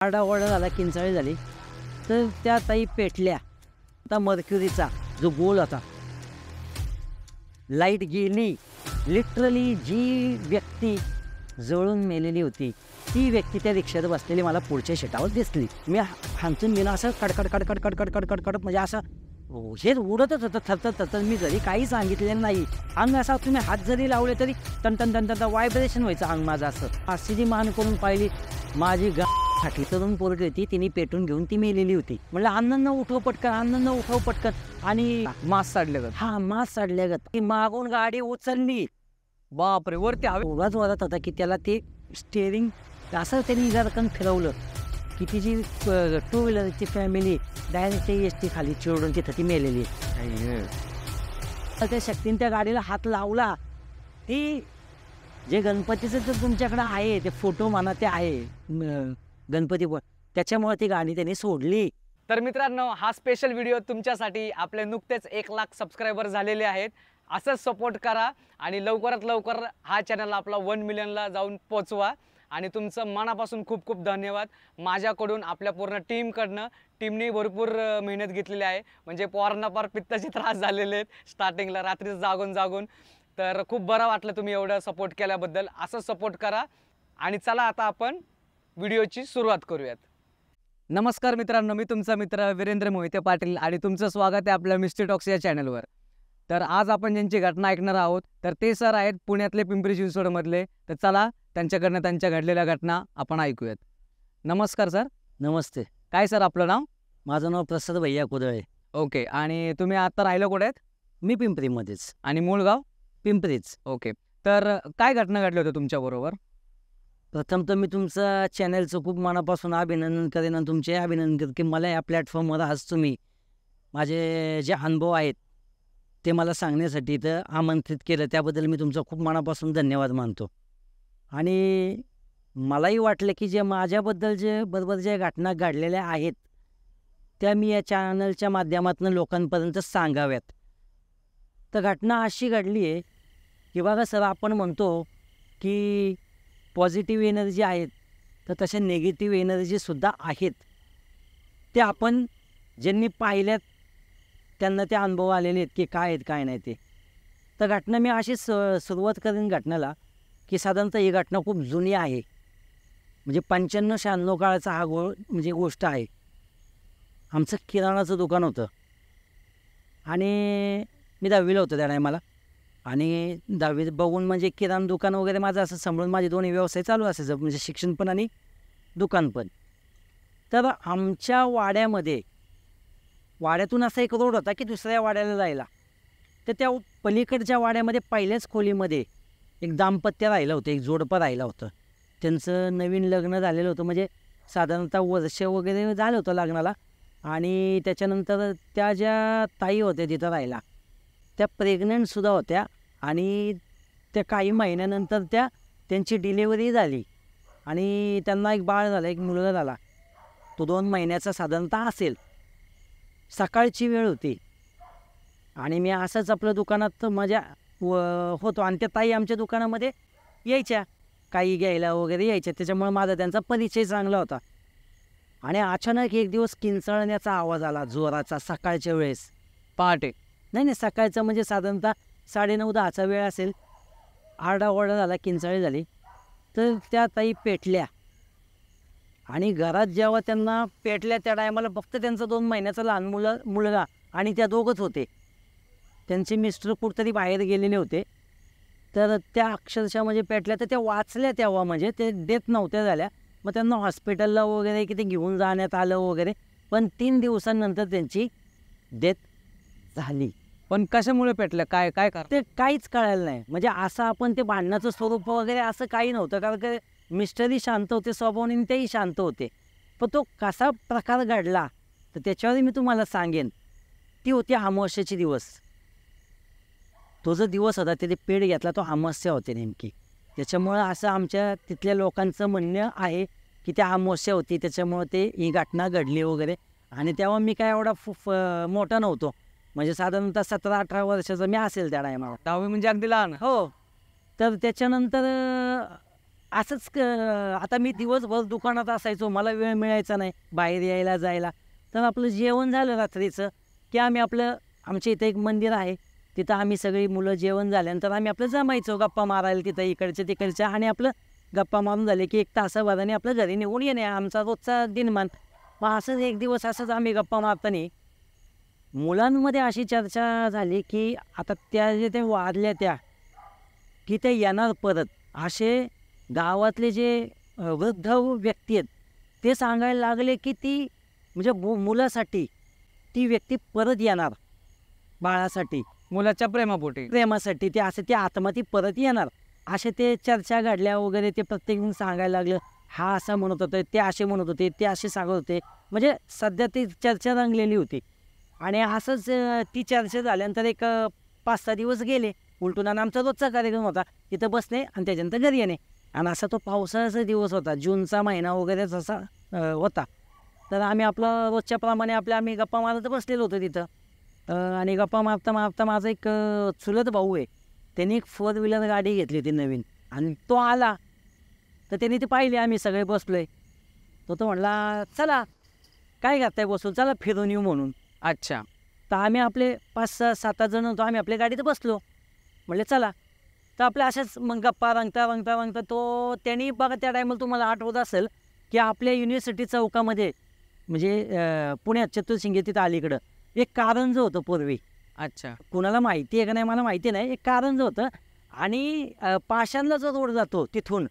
आरडाओरडा झाला, किंचाळी झाली, तर त्या ताई पेटल्या. आता मर्क्युरीचा जो गोल होता, लाईट गेली. लिटरली जी व्यक्ती जळून मेलेली होती ती व्यक्ती त्या रिक्षात बसलेली मला पुढच्या शेटावर दिसली. मी हांचून मी असं कडकड कडकड कडकड कडकड कडकड म्हणजे असं हेच उडतच होतं थरथर थरथर. मी जरी काही सांगितलेलं नाही, अंग असा तुम्ही हात जरी लावले तरी टन व्हायब्रेशन व्हायचं अंग माझं. असं अशी जी मान करून पाहिली, माझी फाटली. तरुण पोरगी होती, तिने पेटून घेऊन ती मेलेली होती. म्हणलं अण्णांना उठव पटकन, अण्णांना उठव पटकन. आणि मास साडल्यागत. हा मास साडल्यागत. ती मागून गाडी उचलली. बापरे, वरती हवे उगाच वरत होता की त्याला ते स्टेअरिंग असं त्यांनी जरकन फिरवलं की तिची 2 व्हीलरची फॅमिली डायरेक्ट ते एस टी खाली चिरडून तिथं ती मेलेली. त्या शक्तीने त्या गाडीला हात लावला. ती जे गणपतीचं जर तुमच्याकडे आहे ते फोटो म्हणा, ते आहे गणपती, त्याच्यामुळे ती गाडी त्यांनी सोडली. तर मित्रांनो, हा स्पेशल व्हिडिओ तुमच्यासाठी. आपले नुकतेच 1 लाख सबस्क्रायबर झालेले आहेत. असंच सपोर्ट करा आणि लवकरात लवकर हा चॅनल आपला 1 मिलियनला जाऊन पोचवा. आणि तुमचं मनापासून खूप खूप धन्यवाद. माझ्याकडून, आपल्या पूर्ण टीमकडनं. टीमने भरपूर मेहनत घेतलेली आहे. म्हणजे पोरांना फार पित्ताचे त्रास झालेले आहेत स्टार्टिंगला, रात्री जागून. तर खूप बरं वाटलं तुम्ही एवढं सपोर्ट केल्याबद्दल. असंच सपोर्ट करा. आणि चला आता आपण व्हिडिओची सुरुवात करूयात. नमस्कार मित्रांनो, मी तुमचा मित्र वीरेंद्र मोहिते पाटील आणि तुमचं स्वागत आहे आपल्या मिस्ट्री टॉक्स या चॅनलवर. तर आज आपण ज्यांची घटना ऐकणार आहोत तर ते सर आहेत पुण्यातले, पिंपरी चिंचवडमधले. तर चला त्यांच्याकडनं त्यांच्या घडलेल्या घटना आपण ऐकूयात. नमस्कार सर. नमस्ते. काय सर आपलं नाव? माझं नाव प्रसाद भैया कुदळे. ओके. आणि तुम्ही आता राहिलं कुठे आहेत? मी पिंपरीमध्येच. आणि मूळ गाव? पिंपरीच. ओके. तर काय घटना घडली होती तुमच्याबरोबर? प्रथम तर मी तुमचं चॅनलचं खूप मनापासून अभिनंदन करेन आणि तुमचे अभिनंदन करेन की मला या प्लॅटफॉर्मवर आज तुम्ही माझे जे अनुभव आहेत ते मला सांगण्यासाठी इथं आमंत्रित केलं. त्याबद्दल मी तुमचा खूप मनापासून धन्यवाद मानतो. आणि मलाही वाटलं की जे माझ्याबद्दल जे बरोबर ज्या घटना घडलेल्या आहेत त्या मी या चॅनलच्या माध्यमातून लोकांपर्यंत सांगाव्यात. तर घटना अशी घडली आहे की बघा सर, आपण म्हणतो की पॉझिटिव्ह एनर्जी आहेत, तर तशा निगेटिव्ह एनर्जीसुद्धा आहेत. ते आपण ज्यांनी पाहिल्यात त्यांना ते अनुभव आलेले आहेत की काय आहेत काय नाही ते. तर घटना मी अशी सुरुवात करेन घटनेला की साधारणतः ही घटना खूप जुनी आहे. म्हणजे 95-96 काळाचा हा म्हणजे गोष्ट आहे. आमचं किराणाचं दुकान होतं आणि मी 10वीला होतो त्या टायमाला. आणि 10वी बघून म्हणजे किराणा दुकान वगैरे माझं असं सांभाळून माझे दोन्ही व्यवसाय चालू असायचं, म्हणजे शिक्षण पण आणि दुकान पण. तर आमच्या वाड्यातून असा एक रोड होता की दुसऱ्या वाड्याला जायला. तर त्या पलीकडच्या वाड्यामध्ये पहिल्याच खोलीमध्ये एक दाम्पत्य राहिलं होतं, एक जोडपं राहिलं होतं. त्यांचं नवीन लग्न झालेलं होतं, म्हणजे साधारणतः वर्ष वगैरे झालं होतं लग्नाला. आणि त्याच्यानंतर त्या ज्या ताई होत्या तिथं राहिला त्या प्रेग्नंटसुद्धा होत्या. आणि त्या काही महिन्यानंतर त्यांची डिलेवरी झाली आणि त्यांना एक बाळ झालं, एक मुलगा झाला. तो 2 महिन्याचा साधारणतः असेल. सकाळची वेळ होती आणि मी असंच आपलं दुकानात माझ्या होतो आणि त्या ताई आमच्या दुकानामध्ये यायच्या, काही घ्यायला वगैरे यायच्या. त्याच्यामुळे माझा त्यांचा परिचय चांगला होता. आणि अचानक एक दिवस किंचाळण्याचा आवाज आला जोराचा, सकाळच्या वेळेस. पहाटे? नाही, सकाळचं म्हणजे साधारणतः 9:30-10चा वेळ असेल. आरडाओरडा झाला, किंचाळी झाली. तर त्या ताई पेटल्या. आणि घरात जेव्हा त्यांना पेटल्या त्या टायमाला फक्त त्यांचा 2 महिन्याचा लहान मुलगा आणि त्या दोघंच होते. त्यांचे मिस्टर कुठंतरी बाहेर गेलेले होते. तर त्या अक्षरशः म्हणजे पेटल्या. तर त्या वाचल्या तेव्हा, म्हणजे ते डेथ नव्हत्या झाल्या. मग त्यांना हॉस्पिटलला वगैरे की ते घेऊन जाण्यात आलं वगैरे. पण 3 दिवसांनंतर त्यांची डेथ झाली. पण कशामुळे पेटलं? काय काय ते काहीच कळायला नाही. म्हणजे असं आपण ते भांडणाचं स्वरूप वगैरे असं काही नव्हतं, कारण की मिस्टरही शांत होते स्वभावाने, तेही शांत होते. पण तो कसा प्रकार घडला तर त्याच्यावरही मी तुम्हाला सांगेन. ती होती अमावस्येचे दिवस. तो जो दिवस होता ते पेढ घेतला तो अमावस्या होते नेमकी. त्याच्यामुळं असं आमच्या तिथल्या लोकांचं म्हणणं आहे की त्या अमावस्या होती, त्याच्यामुळं ते ही घटना घडली वगैरे. आणि तेव्हा मी काय एवढा मोठा नव्हतो, म्हणजे साधारणतः 17-18 वर्षाचा मी असेल त्या टायमाला. 10वी म्हणजे अगदी लहान. हो. तर त्याच्यानंतर असंच आता मी दिवसभर दुकानात असायचो, मला वेळ मिळायचा नाही बाहेर यायला जायला. तर आपलं जेवण झालं रात्रीचं की आम्ही आमच्या इथं एक मंदिर आहे, तिथं आम्ही सगळी मुलं जेवण झाल्यानंतर आम्ही आपलं जमायचो गप्पा मारायला तिथं इकडच्या तिकडच्या, आणि आपलं गप्पा मारून झाले की 1 तासाभराने आपलं घरी निघून येणे आमचा रोजचा दिनमान. मग असंच एक दिवस असंच आम्ही गप्पा मारताना मुलांमध्ये अशी चर्चा झाली की आता त्या जे ते वारल्या त्या की ते येणार परत, असे गावातले जे वृद्ध व्यक्ती आहेत ते सांगायला लागले की ती म्हणजे मुलासाठी ती व्यक्ती परत येणार, बाळासाठी मुलाच्या प्रेमासाठी ते असं ते आत्मा ती परत येणार, असे ते चर्चा घडल्या वगैरे. ते प्रत्येकजण सांगायला लागलं, हा असं म्हणत होतं, ते असे म्हणत होते, ते असे सांगत होते. म्हणजे सध्या ती चर्चा रंगलेली होती. आणि असंच ती चर्चा झाल्यानंतर एक 5-6 दिवस गेले उलटून, आणि आमचा रोजचा कार्यक्रम होता तिथं बसणे आणि त्याच्यानंतर घरी येणे. आणि असा तो पावसाळ्याचा दिवस होता, जूनचा महिना वगैरे तसा होता. तर आम्ही आपलं रोजच्या प्रमाणे आम्ही गप्पा मारत बसलेलो होतो तिथं. आणि गप्पा मारता मारता माझा एक चुलत भाऊ आहे, त्यांनी एक 4 व्हीलर गाडी घेतली होती नवीन, आणि तो आला तर त्यांनी ती पाहिली, आम्ही सगळे बसलोय. तो म्हणला, चला काय करताय बसून, चला फिरून येऊ म्हणून. अच्छा. तर आम्ही आपले 5-6-7 जण होतो, आम्ही आपल्या गाडीत बसलो. म्हणले चला. तर आपल्या अशाच मग गप्पा रंगता त्यांनी बघा त्या टायमाला तुम्हाला आठवत असेल की आपल्या युनिव्हर्सिटी चौकामध्ये म्हणजे पुण्यात चतुर्शिंगे तिथं अलीकडं एक कारंज होतं पूर्वी. अच्छा. कुणाला माहिती आहे का नाही मला माहिती नाही. एक कारंज होतं, आणि पाषाणला जो रोड जातो तिथून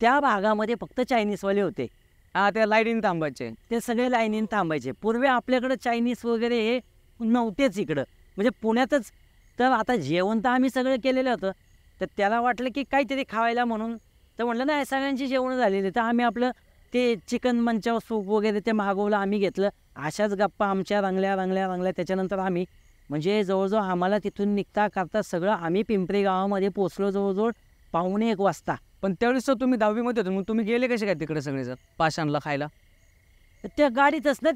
त्या भागामध्ये फक्त चायनीजवाले होते. त्या लाईनीने थांबायचे, ते सगळे लाईनीने थांबायचे. पूर्वी आपल्याकडं चायनीज वगैरे हे नव्हतेच इकडं, म्हणजे पुण्यातच. तर आता जेवण तर आम्ही सगळं केलेलं होतं, तर त्याला वाटलं की काहीतरी खावायला म्हणून. तर म्हटलं नाही, सगळ्यांची जेवणं झालेली. तर आम्ही आपलं ते चिकन मंचाव सूप वगैरे ते मागवलं, आम्ही घेतलं. अशाच गप्पा आमच्या रंगल्या. त्याच्यानंतर आम्ही म्हणजे जवळजवळ आम्हाला तिथून निघता करता सगळं आम्ही पिंपरी गावामध्ये पोचलो जवळजवळ 1:45 वाजता. पण त्यावेळेस तर तुम्ही 10वीमध्ये होते, मग तुम्ही गेले कसे काय तिकडे सगळेजण पाषाणला खायला? त्या गाडीतच ना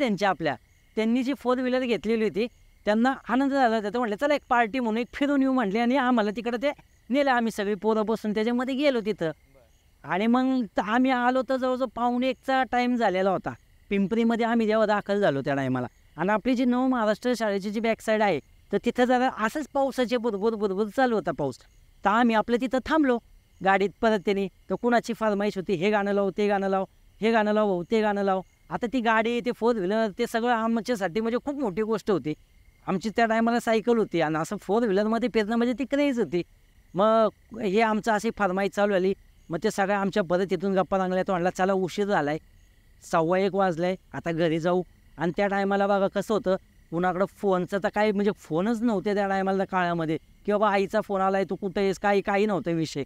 त्यांनी जी 4 व्हीलर घेतलेली होती, त्यांना आनंद झाला. तर म्हटलं चला एक पार्टी म्हणून एक फिरून येऊ म्हटले, आणि आम्हाला तिकडं ते नेलं. आम्ही सगळी पोरं बसून त्याच्यामध्ये गेलो तिथं. आणि मग आम्ही आलो तर जवळजवळ 1:45चा टाईम झालेला होता. पिंपरीमध्ये आम्ही जेव्हा दाखल झालो त्या टायमाला, आणि आपली जी नव महाराष्ट्र शाळेची जी बॅकसाईड आहे, तर तिथं जरा असंच पावसाचे बुरबुर चालू होता पाऊस. तर आम्ही आपलं तिथं थांबलो गाडीत. परत त्यांनी तर कुणाची फरमाईश होती, हे गाणं लाव, ते गाणं लाव, हे गाणं लाव भाऊ, ते गाणं लाव. आता ती गाडी, ते 4 व्हीलर, ते सगळं आमच्यासाठी म्हणजे खूप मोठी गोष्ट होती. आमची त्या टायमाला सायकल होती, आणि असं 4 व्हीलरमध्ये फिरणं म्हणजे ती क्रेज होती. मग हे आमचं अशी फरमाईश चालू आली. मग ते सगळ्या आमच्या परत तिथून गप्पा रंगल्या. तो म्हणला चला उशीर झाला आहे, 1:15 वाजले, आता घरी जाऊ. आणि त्या टायमाला बघा कसं होतं, कुणाकडं फोनचं तर काही म्हणजे फोनच नव्हते त्या टायमाला काळामध्ये, की बाबा आईचा फोन आला आहे, तू कुठे आहेस, काही नव्हतं विषय.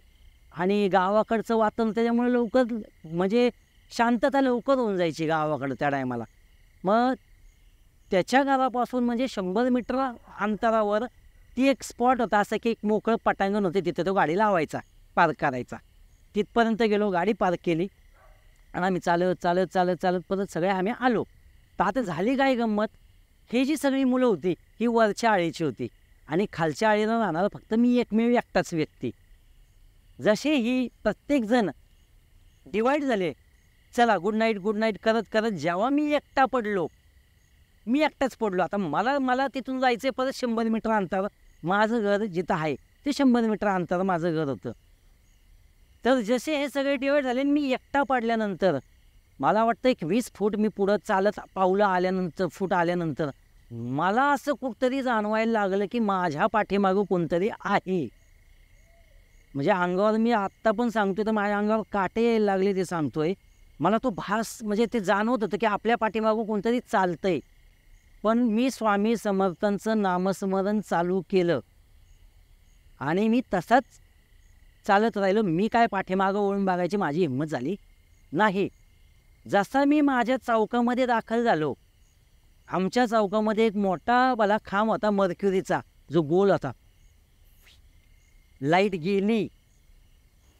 आणि गावाकडचं वातावरण त्याच्यामुळे लवकर म्हणजे शांतता लवकर होऊन जायची गावाकडं त्या टायमाला. मग त्याच्या गावापासून म्हणजे 100 मीटर अंतरावर ती एक स्पॉट होता, असं की एक मोकळं पटांगण होते, तिथं तो गाडी लावायचा, पार्क करायचा. तिथपर्यंत गेलो, गाडी पार्क केली, आणि आम्ही चालत परत सगळे आम्ही आलो. तर आता झाली काय गंमत, ही जी सगळी मुलं होती ही वरच्या आळीची होती, आणि खालच्या आळीला राहणारा फक्त मी एकटाच व्यक्ती. जसे ही प्रत्येकजण डिवाईड झाले, चला गुड नाईट करत जेव्हा मी एकटाच पडलो. आता मला तिथून जायचं परत 100 मीटर अंतर. माझं घर जिथं आहे ते 100 मीटर अंतर माझं घर होतं. तर जसे हे सगळे डिवाईड झाले, मी एकटा पडल्यानंतर मला वाटतं एक 20 फूट मी पुढं चालत फूट आल्यानंतर मला असं कुठंतरी जाणवायला लागलं की माझ्या पाठीमागं कोणतरी आहे. म्हणजे अंगावर, मी आत्ता पण सांगतोय तर माझ्या अंगावर काटे यायला लागले, ते सांगतोय. मला तो भास म्हणजे ते जाणवत होतं की आपल्या पाठीमागं कोणतरी चालतंय. पण मी स्वामी समर्थांचं नामस्मरण चालू केलं, आणि मी तसाच चालत राहिलो. मी काय पाठीमागं वळून बघायची माझी हिंमत झाली नाही. जसा मी माझ्या चौकामध्ये दाखल झालो, आमच्या चौकामध्ये एक मोठा खांब होता मर्क्युरीचा, जो गोल होता. लाईट गेली,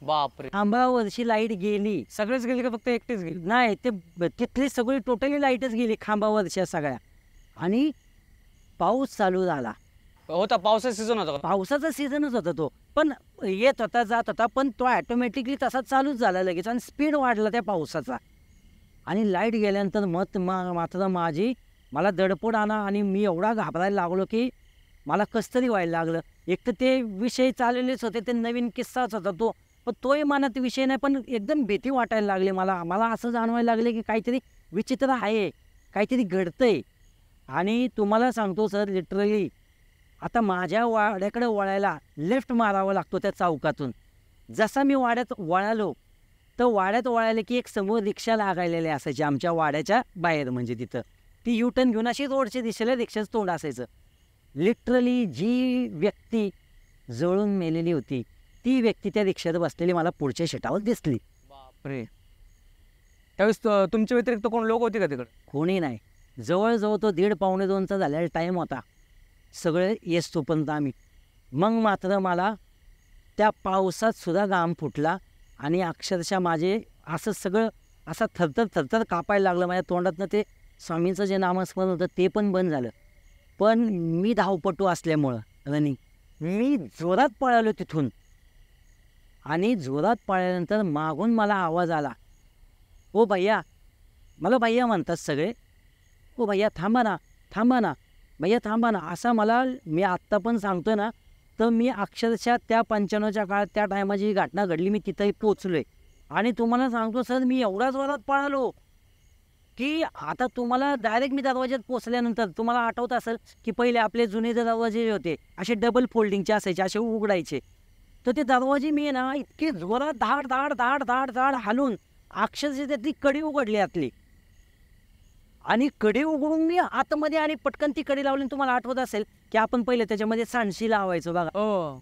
बापरे. खांबावरची लाईट गेली. सगळेच गेले का फक्त एकटेच गेले? नाही, ते तिथली सगळी टोटली लाईटच गेली खांबावरच्या सगळ्या. आणि पाऊस चालू झाला. होता पावसाचा सीझन होता का? पावसाचा सीझनच होता तो. पण येत होता, जात होता, पण तो ऑटोमॅटिकली तसा चालूच झाला लगेच आणि स्पीड वाढला त्या पावसाचा. आणि लाईट गेल्यानंतर मात्र मला दडपड आला आणि मी एवढा घाबरायला लागलो की मला कसं तरी व्हायला लागलं. एक तर ते विषय चाललेलेच होते, ते नवीन किस्साच होता तो. पण तोही मनात विषय नाही, पण एकदम भीती वाटायला लागली मला असं जाणवायला लागले की काहीतरी विचित्र आहे, काहीतरी घडतंय. आणि तुम्हाला सांगतो सर, लिटरली आता माझ्या वाड्याकडे वळायला लेफ्ट मारावं लागतो त्या चौकातून. जसा मी वाड्यात वळालो, तर वाड्यात वळाले की एक समोर रिक्षा लागायलेली असायची आमच्या वाड्याच्या बाहेर, म्हणजे तिथं ती युटर्न घेऊन अशी रोडच्या दिशेला रिक्षाचं तोंड असायचं. लिटरली जी व्यक्ती जळून मेलेली होती, ती व्यक्ती त्या रिक्षात बसलेली मला पुढच्या शीटावर दिसली. बापरे. त्यावेळेस तुमच्या व्यतिरिक्त कोण लोक होते का तिकडे? कोणी नाही. जवळजवळ तो 1:30-2चा झालेला टाईम होता. सगळे येस्तोपर्यंत आम्ही. मग मात्र मला त्या पावसात सुद्धा घाम फुटला आणि अक्षरशः माझे असं सगळं असं थरथर कापायला लागलं. माझ्या तोंडातनं ते स्वामींचं जे नामस्मरण होतं ते पण बंद झालं. पण मी धावपटू असल्यामुळं रनिंग, मी जोरात पळालो तिथून. आणि जोरात पळाल्यानंतर मागून मला आवाज आला, ओ भैया. मला भैया म्हणतात सगळे. ओ भैया थांबा ना, भैया थांबा ना. असा मी आत्ता पण सांगतो ना, तर मी अक्षरशः त्या 95च्या काळात त्या टायमाची ही घटना घडली, मी तिथंही पोचलो आहे. आणि तुम्हाला सांगतो सर, मी एवढा जोरात पळालो की आता तुम्हाला डायरेक्ट मी दरवाज्यात पोचल्यानंतर तुम्हाला आठवत असेल की पहिले आपले जुने दरवाजे होते असे डबल फोल्डिंगचे असायचे, असे उघडायचे. तर ते दरवाजे मी ना इतके जोरात धाड हालून अक्षरशः त्यातली कडी उघडली आतली. आणि कडी उघडून मी आतमध्ये आणि पटकन ती कडी लावली. तुम्हाला आठवत असेल की आपण पहिले त्याच्यामध्ये सांडशी लावायचो बघा, हो,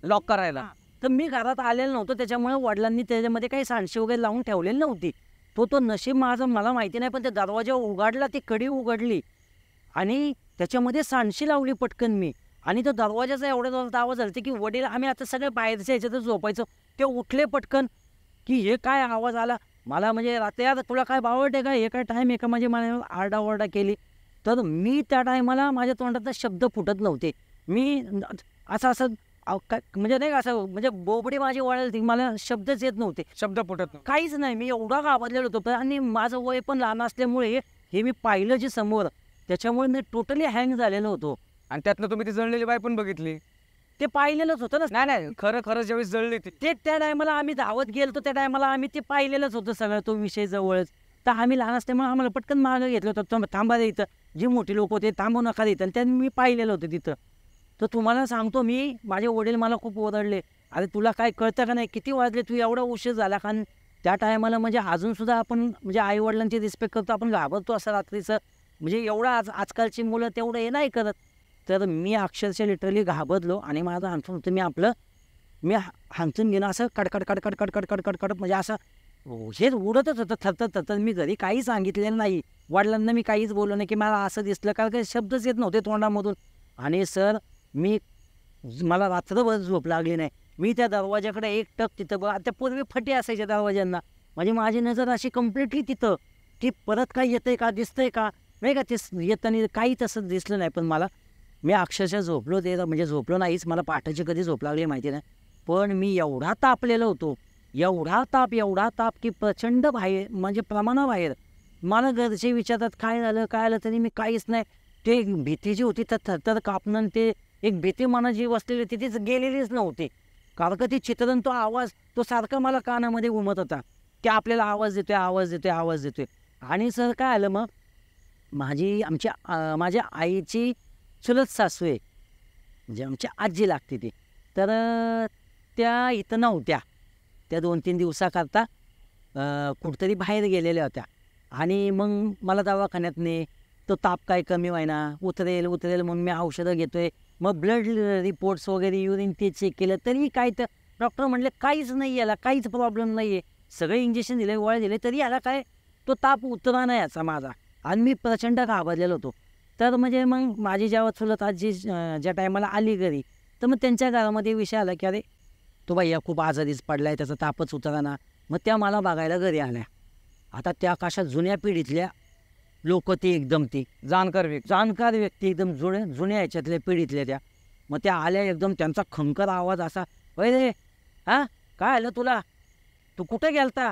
लॉक करायला. तर मी घरात आलेलं नव्हतं, त्याच्यामुळे वडिलांनी त्याच्यामध्ये काही सांडशी वगैरे लावून ठेवलेली नव्हती. तो नशीब माझं मला माहिती नाही, पण ते दरवाजा उघडला, ती कडी उघडली आणि त्याच्यामध्ये सांडशी लावली पटकन मी. आणि तो दरवाजाचा एवढा जोरात आवाज झाला की वडील, आम्ही आता सगळे बाहेरच्या ह्याच्यातच झोपायचो, ते उठले पटकन की हे काय आवाज आला. मला म्हणजे रात्री, आता तुला काय बावट आहे का, हे काय टाईम आहे का, म्हणजे मला आरडाओरडा केली. तर मी त्या टायमाला माझ्या तोंडातला शब्द फुटत नव्हते. मी असं काय म्हणजे नाही का, असं म्हणजे बोबडी माझी वळाली, मला शब्दच येत नव्हते, शब्द फुटत नव्हते. काहीच नाही. मी एवढा घाबरलेलो होतो. आणि माझं वय पण लहान असल्यामुळे हे मी पाहिलं जे समोर, त्याच्यामुळे मी टोटली हँग झालेलो होतो. आणि त्यातनं तुम्ही ती जळलेली बाई पण बघितली. ते पाहिलेलंच होतं ना. नाही, खरं ज्यावेळेस जळली ती, ते त्या टायमाला आम्ही धावत गेलो, त्या टायमाला आम्ही ते पाहिलेलंच होतं सगळं, तो विषय जवळच. तर आम्ही लहान असल्यामुळे आम्हाला पटकन मागं घेतलं होतं, थांबा दे इथं, जे मोठी लोक होते थांबू नका इथं. आणि त्यांनी मी पाहिलेलं होतं तिथं. तर तुम्हाला सांगतो, माझे वडील मला खूप ओरडले, अरे तुला काय कळतं का नाही, किती वाजले, तू एवढा उशीर झाला. कारण त्या टायमाला म्हणजे अजूनसुद्धा आपण म्हणजे आईवडिलांची रिस्पेक्ट करतो, आपण घाबरतो असं रात्रीचं, म्हणजे एवढं आजकालची मुलं तेवढं हे नाही करत. तर मी अक्षरशः लिटरली घाबरलो आणि माझं हांचून होतं, मी हांचून घेणं असं कडकड म्हणजे असं हेच उडतच होतं थरथर. मी घरी काही सांगितलेलं नाही, वडिलांना मी काहीच बोललो नाही की मला असं दिसलं, कारण काही शब्दच येत नव्हते तोंडामधून. आणि सर, मला रात्रभर झोप लागली नाही. मी त्या दरवाजाकडे एक टक तिथं बघा, त्या पूर्वी फटे असायच्या दरवाज्यांना, म्हणजे माझी नजर अशी कम्प्लिटली तिथं की परत काय येतंय का, दिसतंय का नाही का, ते येताना काही तसं दिसलं नाही. पण मी अक्षरशः झोपलो, म्हणजे झोपलो नाहीच, मला पहाटेची कधी झोप लागली माहिती नाही. पण मी एवढा तापलेलो होतो, एवढा ताप की प्रचंड बाहेर, म्हणजे प्रमाणाबाहेर. मला घरचे विचारतात काय झालं, तरी मी काहीच नाही. ते भीती जी होती तर थरथर कापणं, ते एक भीती मनात जी बसलेली होती तीच गेलेलीच नव्हती. कारण का ते चित्रण, तो आवाज, तो सारखा मला कानामध्ये घुमत होता की आपल्याला आवाज देतोय. आणि सर काय आलं, मग माझ्या आईची चुलत सासू आहे, म्हणजे आमची आजी लागते ती. तर त्या इथं नव्हत्या, त्या 2-3 दिवसाकरता कुठंतरी बाहेर गेलेल्या होत्या. आणि मग मला दवाखान्यात ने, तो ताप काय कमी व्हायना, उतरेल म्हणून मी औषधं घेतोय. मग ब्लड रिपोर्ट्स वगैरे, युरिन ते चेक केलं, तरी काय, तर डॉक्टर म्हणले काहीच नाही, याला काहीच प्रॉब्लेम नाही आहे. सगळे इंजेक्शन दिले, गोळ्या दिले, तरी याला काय, तो ताप उतरा नाही याचा माझा. आणि मी प्रचंड घाबरलेलो होतो. तर म्हणजे मग माझी जेव्हा चुलत आजी ज्या टायमाला आली घरी, तर मग त्यांच्या घरामध्ये विषय आला की अरे तो भैया खूप आजारीच पडला आहे, त्याचा तापच उतराना. मग त्या मला बघायला घरी आल्या. आता त्या कशा जुन्या पिढीतल्या लोक, ते एकदम ती जाणकार व्यक्ती, एकदम जुन्या ह्याच्यातल्या पिढीतल्या त्या. मग त्या आल्या एकदम, त्यांचा खंकर आवाज असा, होय रे, हां काय आलं तुला, तू कुठे गेलता,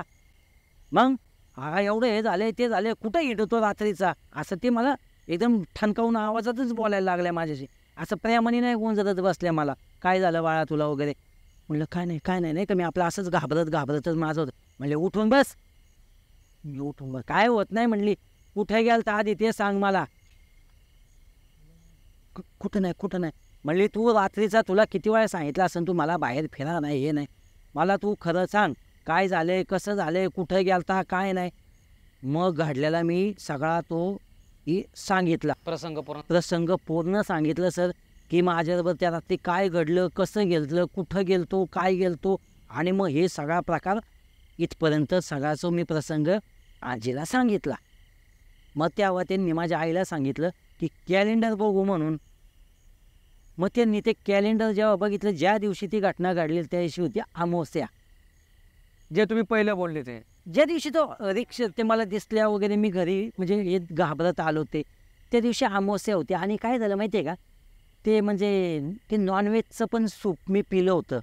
मग हा एवढं हे झाले ते झाले, कुठे येतो रात्रीचा, असं ते मला एकदम ठणकावून आवाजातच बोलायला लागल्या माझ्याशी. असं प्रेमाने नाही कोण जात बसल्या मला, काय झालं बाळा तुला वगैरे. म्हणलं काय नाही काय नाही, नाही का मी आपलं असंच घाबरतच माझं होतं. म्हणले उठून बस. मी उठून बस, काय होत नाही म्हणली. कुठे गेलता आधी ते सांग मला. कुठं नाही. म्हणली तू रात्रीचा तुला किती वेळा सांगितलं असं तू मला बाहेर फिरा नाही हे नाही, मला तू खरं सांग काय झालंय, कसं झालंय, कुठं गेलता काय नाही. मग घडलेला मी सगळा तो सांगितला, प्रसंग पूर्ण सांगितलं सर, की माझ्याबरोबर त्या रात्री काय घडलं, कसं गेलं, कुठं गेलतो, काय गेलतो. आणि मग हे सगळा प्रकार इथपर्यंत सगळाचा मी प्रसंग आजीला सांगितला. मग तेव्हा त्यांनी माझ्या आईला सांगितलं की कॅलेंडर बघू म्हणून. मग त्यांनी ते कॅलेंडर जेव्हा बघितलं, ज्या दिवशी ती घटना घडली त्या दिवशी होती अमावस्या, जे तुम्ही पहिलं बोलले ते. ज्या दिवशी तो रिक्षा ते मला दिसल्या वगैरे मी घरी म्हणजे हे घाबरत आलो ते, त्या दिवशी अमावस्या होती. आणि काय झालं माहिती आहे का, ते म्हणजे ते नॉनव्हेजचं पण सूप मी पिलं होतं,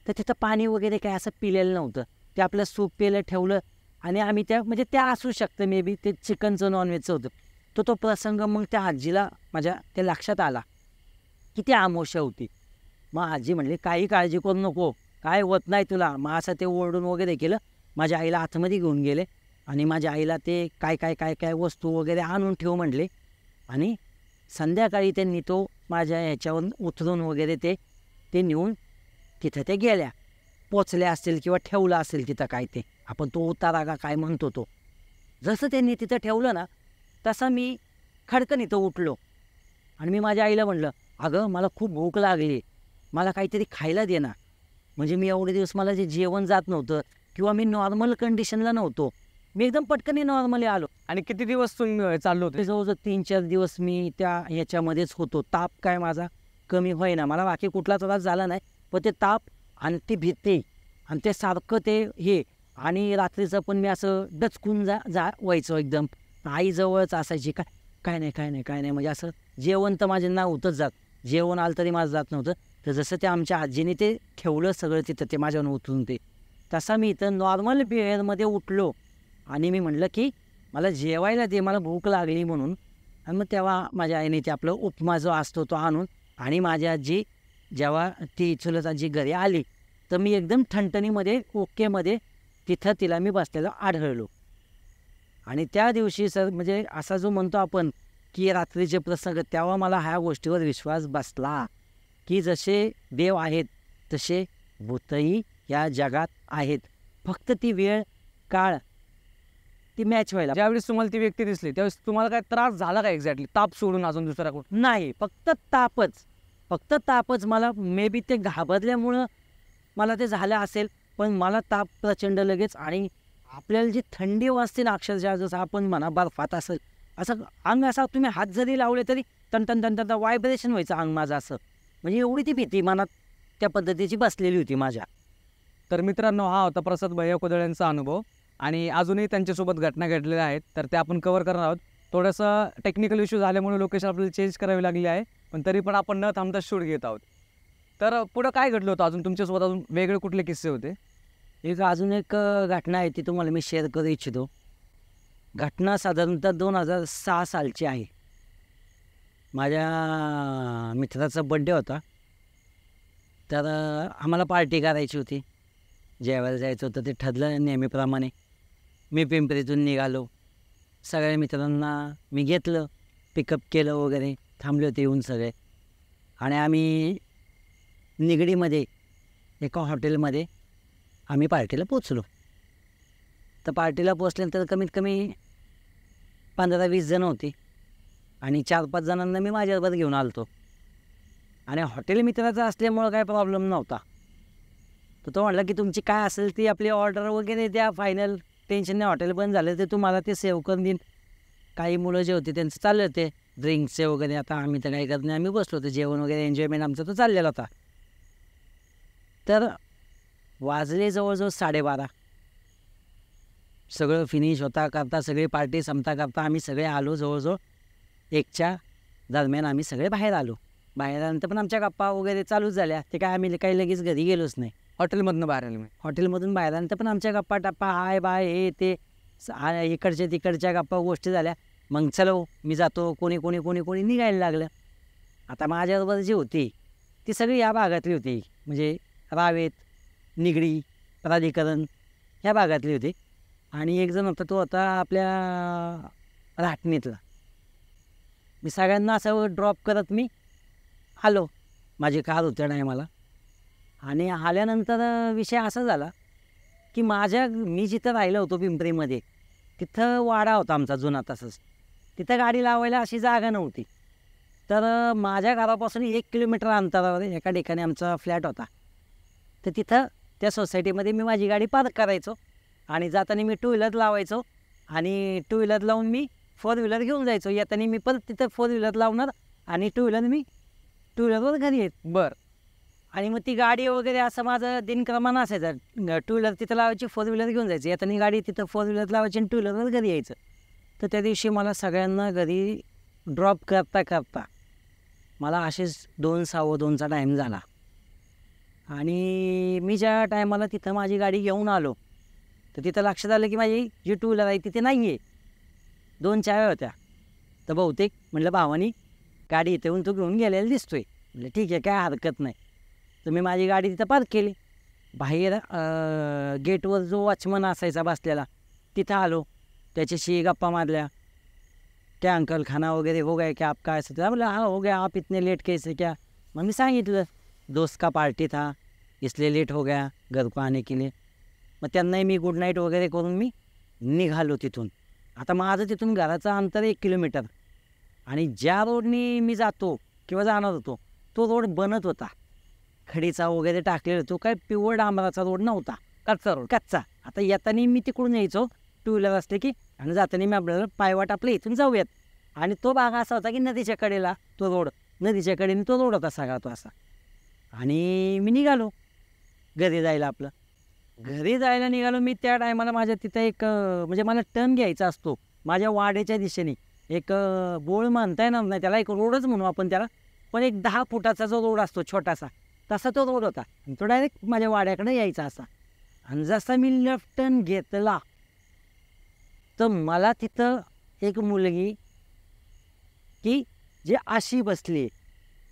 तर तिथं पाणी वगैरे काय असं पिलेलं नव्हतं. ते आपलं सूप पिलं ठेवलं आणि आम्ही त्या म्हणजे त्या असू शकतं मे बी ते चिकनचं नॉनव्हेजचं होतं. तो प्रसंग मग त्या आजीला माझ्या ते लक्षात आला की ती अमावस्या होती. मग आजी म्हणली काही काळजी करू नको, काय होत नाही तुला. मग असं ते ओरडून वगैरे केलं. माझ्या आईला आतमध्ये घेऊन गेले आणि माझ्या आईला ते काय वस्तू वगैरे आणून ठेव म्हटले. आणि संध्याकाळी त्यांनी तो माझ्या ह्याच्यावर उतरून वगैरे ते नेऊन तिथं ते गेल्या, पोचल्या असतील किंवा ठेवलं असेल तिथं काय ते आपण तो उतारा का काय म्हणतो तो. जसं त्यांनी तिथं ठेवलं ना, तसं मी खडकन इथं उठलो आणि मी माझ्या आईला म्हणलं, अगं मला खूप भूक लागली, मला काहीतरी खायला दे ना. म्हणजे मी एवढे दिवस मला जे जेवण जात नव्हतं किंवा मी नॉर्मल कंडिशनला नव्हतो, मी एकदम पटकन नॉर्मली आलो. आणि किती दिवस तुम्ही चाललो होते? जवळजवळ 3-4 दिवस मी त्या ह्याच्यामध्येच होतो. ताप काय माझा कमी होईना, मला बाकी कुठला त्रास झाला नाही, पण ते ताप आणि ती भीती आणि ते सारखं ते हे. आणि रात्रीचं पण मी असं डचकून व्हायचं एकदम. आई जवळच असायची, काय नाही म्हणजे असं जेवण तर माझे नव्हतंच जात, जेवण आलं तरी माझं जात नव्हतं. तर जसं ते आमच्या आजीने ते ठेवलं सगळं तिथं ते माझ्यावर उतरून ते, तसा मी इथं नॉर्मल बिहेअरमध्ये उठलो आणि मी म्हणलं की मला जेवायला दे, मला भूक लागली म्हणून. आणि मग तेव्हा माझ्या आईने ते आपलं उपमा जो असतो तो आणून, आणि माझी आजी जेव्हा ती चुलत आजी घरी आली तर मी एकदम ठणठणीमध्ये ओकेमध्ये तिथं तिला मी बसलेलो आढळलो. आणि त्या दिवशी सर म्हणजे असा जो म्हणतो आपण की रात्रीचे प्रसंग, तेव्हा मला ह्या गोष्टीवर विश्वास बसला की जसे देव आहेत तसे भूतही या जगात आहेत, फक्त ती वेळ काळ ती मॅच व्हायला. ज्यावेळेस तुम्हाला ती व्यक्ती दिसली त्यावेळेस तुम्हाला काय त्रास झाला का एक्झॅक्टली, ताप सोडून अजून दुसरा कोण? नाही, फक्त तापच. मला मे बी ते घाबरल्यामुळं मला ते झालं असेल, पण मला ताप प्रचंड लगेच. आणि आपल्याला जी थंडी वाजते ना अक्षरशः, जसं आपण म्हणा बर्फात असेल असं अंग, असा तुम्ही हात जरी लावले तरी तन व्हायब्रेशन व्हायचं अंग माझं असं. म्हणजे एवढी ती भीती मनात त्या पद्धतीची बसलेली होती माझ्या. तर मित्रांनो, हा होता प्रसाद भैया कोदळे यांचा अनुभव. आणि अजूनही त्यांच्यासोबत घटना घडलेल्या आहेत, तर ते आपण कव्हर करणार आहोत. थोडंसं टेक्निकल इश्यू झाल्यामुळे लोकेशन आपल्याला चेंज करावी लागली आहे, पण तरी पण आपण न थांबता शूट घेत आहोत. तर पुढं काय घडलं होतं अजून तुमच्यासोबत, अजून वेगळे कुठले किस्से होते? एक अजून एक घटना आहे ती तुम्हाला मी शेअर करू इच्छितो. घटना साधारणतः 2006 सालची आहे. माझ्या मित्राचा बड्डे होता, तर आम्हाला पार्टी करायची होती, जेवायला जायचं होतं. ते ठरलं नेहमीप्रमाणे. मी पिंपरीतून निघालो, सगळ्या मित्रांना मी घेतलं, पिकअप केलं वगैरे, थांबले होते येऊन सगळे. आणि आम्ही निगडीमध्ये एका हॉटेलमध्ये आम्ही पार्टीला पोचलो. तर पार्टीला पोचल्यानंतर कमीत कमी 15-20 जणं होती आणि 4-5 जणांना मी माझ्याबरोबर घेऊन आलो. आणि हॉटेल मित्राचा असल्यामुळं काय प्रॉब्लेम नव्हता. तर तो म्हटला की तुमची काय असेल ती आपली ऑर्डर वगैरे द्या, फायनल, टेन्शन नाही, हॉटेल बंद झालं ते तुम्हाला ते सेव्ह करून देईन. काही मुलं जे होते त्यांचं चाललं होते ड्रिंक्सचे वगैरे. आता आम्ही तर काही करत नाही, आम्ही बसलो होतो, जेवण वगैरे एन्जॉयमेंट आमचा तो चाललेला होता. तर वाजले जवळजवळ 12:30. सगळं फिनिश होता करता, सगळी पार्टी संपता करता आम्ही सगळे आलो. जवळजवळ 1च्या दरम्यान आम्ही सगळे बाहेर आलो. बाहेर आल्यानंतर पण आमच्या गप्पा वगैरे चालूच झाल्या. ते काय आम्ही काही लगेच घरी गेलोच नाही. हॉटेलमधनं बाहेर आले मी. हॉटेलमधून बाहेर आल्यानंतर पण आमच्या गप्पा टप्पा हाय बाय हे ते इकडच्या तिकडच्या गप्पा गोष्टी झाल्या. मग चलो मी जातो, कोणी कोणी कोणी कोणी निघायला लागलं. आता माझ्याबरोबर जी होती ती सगळी या भागातली होती, म्हणजे रावेत, निगडी, प्राधिकरण ह्या भागातली होती. आणि एक जण होता, तो होता आपल्या राटणीतला. मी सगळ्यांना असं ड्रॉप करत मी आलो. माझी कार होत्या टायमाला. आणि आल्यानंतर विषय असा झाला की मी जिथं राहिलो होतो पिंपरीमध्ये, तिथं वाडा होता आमचा जुना तसंच. तिथं गाडी लावायला अशी जागा नव्हती. तर माझ्या घरापासून 1 किलोमीटर अंतरावर एका ठिकाणी आमचा फ्लॅट होता. तर तिथं त्या सोसायटीमध्ये मी माझी गाडी पार्क करायचो आणि जाताना मी 2 व्हीलर लावायचो आणि 2 व्हीलर लावून मी 4 व्हीलर घेऊन जायचो. येताना मी परत तिथं 4 व्हीलर लावणार आणि 2 व्हीलरवर घरी येत. बरं. आणि मग ती गाडी वगैरे असं माझं दिनक्रमानं असायचं. 2 व्हीलर तिथं लावायची, 4 व्हीलर घेऊन जायचं. येताना गाडी तिथं 4 व्हीलर लावायची आणि 2 व्हीलरवर घरी यायचं. तर त्या दिवशी मला सगळ्यांना घरी ड्रॉप करता करता मला असेच 2:15चा टाईम झाला. आणि मी ज्या टायमाला तिथं माझी गाडी घेऊन आलो तर तिथं लक्षात आलं की माझी जी 2 व्हीलर आहे तिथे नाही आहे. 2 चाव्या होत्या. तर बहुतेक म्हटलं भावानी गाडी इथे येऊन तो घेऊन गेलेला दिसतोय. म्हटलं ठीक आहे, काय हरकत नाही. तर मी माझी गाडी तिथं पार्क केली. बाहेर गेटवर जो वॉचमन असायचा बसलेला तिथं आलो. त्याच्याशी गप्पा मारल्या. क्या अंकल खाना वगैरे हो गया क्या आपका? ऐसा था. बोला हाँ हो गया. आप इतने लेट कैसे क्या? मग मी सांगितलं दोस्त का पार्टी था इसलिए लेट हो गया घर को आने के लिए. मग त्यांनाही मी गुड नाईट वगैरे करून मी निघालो तिथून. आता माझं तिथून घराचं अंतर 1 किलोमीटर. आणि ज्या रोडनी मी जातो किंवा जाणार होतो तो रोड बनत होता. खडीचा वगैरे टाकलेला, तो काय प्युअर डांबराचा रोड नव्हता, कच्चा रोड. कच्चा. आता येताना मी तिकडून यायचो 2 व्हीलर असले की, आणि जाताना मी आपल्याला पायवाट आपल्या इथून जाऊयात. आणि तो भाग असा होता की नदीच्या कडेला तो रोड, नदीच्या कडेने तो रोड होता सगळा तो असा. आणि मी निघालो घरी जायला. आपलं घरी जायला निघालो मी. त्या टायमाला माझ्या तिथं एक म्हणजे मला टर्न घ्यायचा असतो माझ्या वाड्याच्या दिशेने. एक बोळ म्हणता येणार नाही त्याला, एक रोडच म्हणू आपण त्याला, पण एक 10 फुटाचा जो रोड असतो छोटासा तसा तो रोड होता. आणि तो डायरेक्ट माझ्या वाड्याकडे यायचा असा. आणि जसा मी लेफ्ट टर्न घेतला तर मला तिथं एक मुलगी की जी अशी बसली,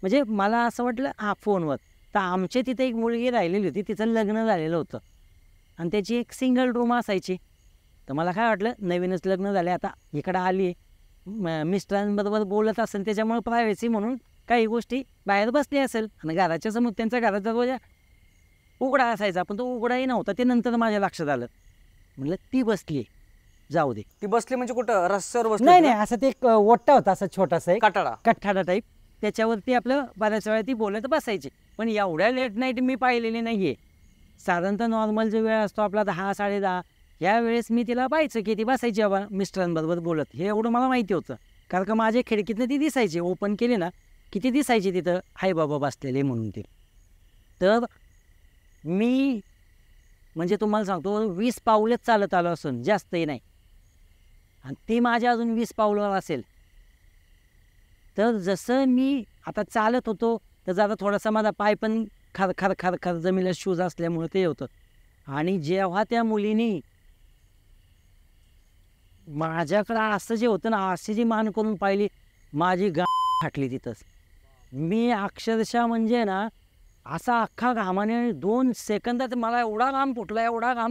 म्हणजे मला असं वाटलं फोनवर. तर आमच्या तिथे एक मुलगी राहिलेली होती, तिचं लग्न झालेलं होतं आणि त्याची एक सिंगल रूम असायची. तर मला काय वाटलं नवीनच लग्न झाले, आता इकडं आली मिस्टरांबरोबर बोलत असेल त्याच्यामुळे प्रायव्हसी म्हणून काही गोष्टी बाहेर बसली असेल. आणि घराच्या समोर त्यांचा घराचा दरवाजा उघडा असायचा, पण तो उघडाही नव्हता. ते नंतर माझ्या लक्षात आलं. म्हटलं ती बसली, जाऊ दे. ती बसली म्हणजे कुठं रस्त्यावर बसली? नाही, असं ते एक ओट्टा होता असा छोटासा, एक कठाडा टाईप. त्याच्यावरती आपलं बऱ्याच वेळा ती बोलत बसायची. पण एवढ्या लेट नाईट मी पाहिलेली नाही आहे. साधारणतः नॉर्मल जो वेळ असतो आपला 10, 10:30 या वेळेस मी तिला पाहायचं की ती बसायची बाबा मिस्टरांबरोबर बोलत. हे एवढं मला माहिती होतं, कारण का माझ्या खिडकीतनं ती दिसायची. ओपन केली ना की ती दिसायची तिथं हाय बाबा बसलेले म्हणून ते. तर मी म्हणजे तुम्हाला सांगतो 20 पाऊलच चालत आलो असून, जास्तही नाही. आणि ती माझ्या अजून 20 पाऊलवर असेल. तर जसं मी आता चालत होतो तर जरा थोडासा माझा पाय पण खर जमिनीला शूज असल्यामुळे ते होतं. आणि जेव्हा त्या मुलीने माझ्याकडं असं जे होतं ना, अशी जी मान करून पाहिली, माझी फाटली तिथंच. मी अक्षरशः म्हणजे ना असा अख्खा घामाने 2 सेकंदात मला एवढा घाम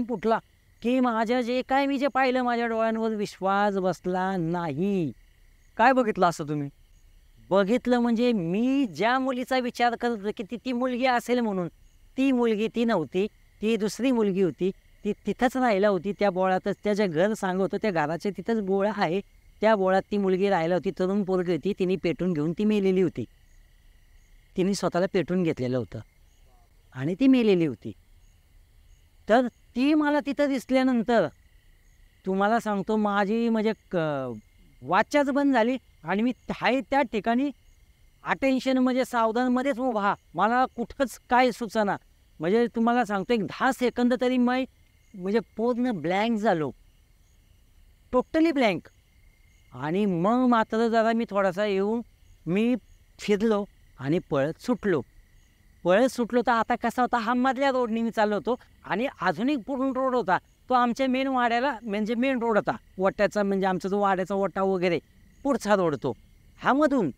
फुटला की माझ्या जे काय मी जे पाहिलं माझ्या डोळ्यांवर विश्वास बसला नाही. काय बघितलं असं तुम्ही? बघितलं म्हणजे मी ज्या मुलीचा विचार करत होतो की ती मुलगी असेल म्हणून, ती मुलगी ती नव्हती. ती दुसरी मुलगी होती. ती तिथंच राहिला होती त्या बोळातच. त्याचं घर सांगत होतं, त्या घराच्या तिथंच बोळा आहे, त्या बोळात ती मुलगी राहिला होती. तरुण पोरगी होती. तिने पेटून घेऊन ती मेलेली होती. तिने स्वतःला पेटून घेतलेलं होतं आणि ती मेलेली होती. तर ती मला तिथं दिसल्यानंतर तुम्हाला सांगतो माझी म्हणजे वाचाच बंद झाली. आणि मी त्या ठिकाणी अटेन्शन म्हणजे सावधानमध्येच उभा. मला कुठंच काय सुचना. म्हणजे तुम्हाला सांगतो एक 10 सेकंद तरी मी म्हणजे पूर्ण ब्लँक झालो, टोटली ब्लँक. आणि मग मात्र जरा मी थोडासा येऊन मी फिरलो आणि पळत सुटलो. तर आता कसा होता, हा मधल्या रोडनी मी चाललो होतो आणि अजून एक पूर्ण रोड होता, तो आमच्या मेन वाड्याला म्हणजे मेन रोड होता ओट्याचा, म्हणजे आमचा जो वाड्याचा ओटा वगैरे पुढचा रोड तो हा मधून.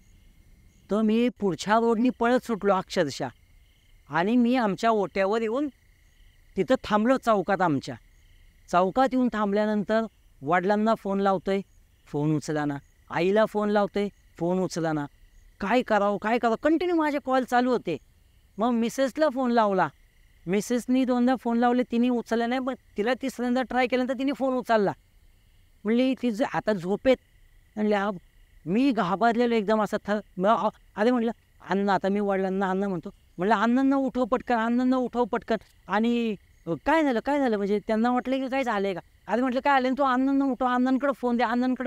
तर मी पुढच्या रोडनी पळत सुटलो अक्षरशः. आणि मी आमच्या ओट्यावर येऊन तिथं थांबलो चौकात येऊन थांबल्यानंतर वडिलांना फोन लावतोय, फोन उचलाना. आईला फोन लावतोय, फोन उचलाना. काय करावं कंटिन्यू माझे कॉल चालू होते. मग मिसेसला फोन लावला, मिसेसनी 2दा फोन लावले, तिने उचलला नाही. मग तिला 3ऱ्यांदा ट्राय केल्यानंतर तिने फोन उचलला. म्हणली तिचं आता झोपेत. म्हणले मी घाबरलेलो एकदम असं अरे म्हटलं अण्णा, आता मी वडिलांना अण्णा म्हणतो, म्हटलं अण्णांना उठव पटकन. आणि काय झालं म्हणजे त्यांना वाटलं की काय झालं आहे का. अरे म्हटलं काय आलं, तू अण्णांना उठव, अण्णांकडे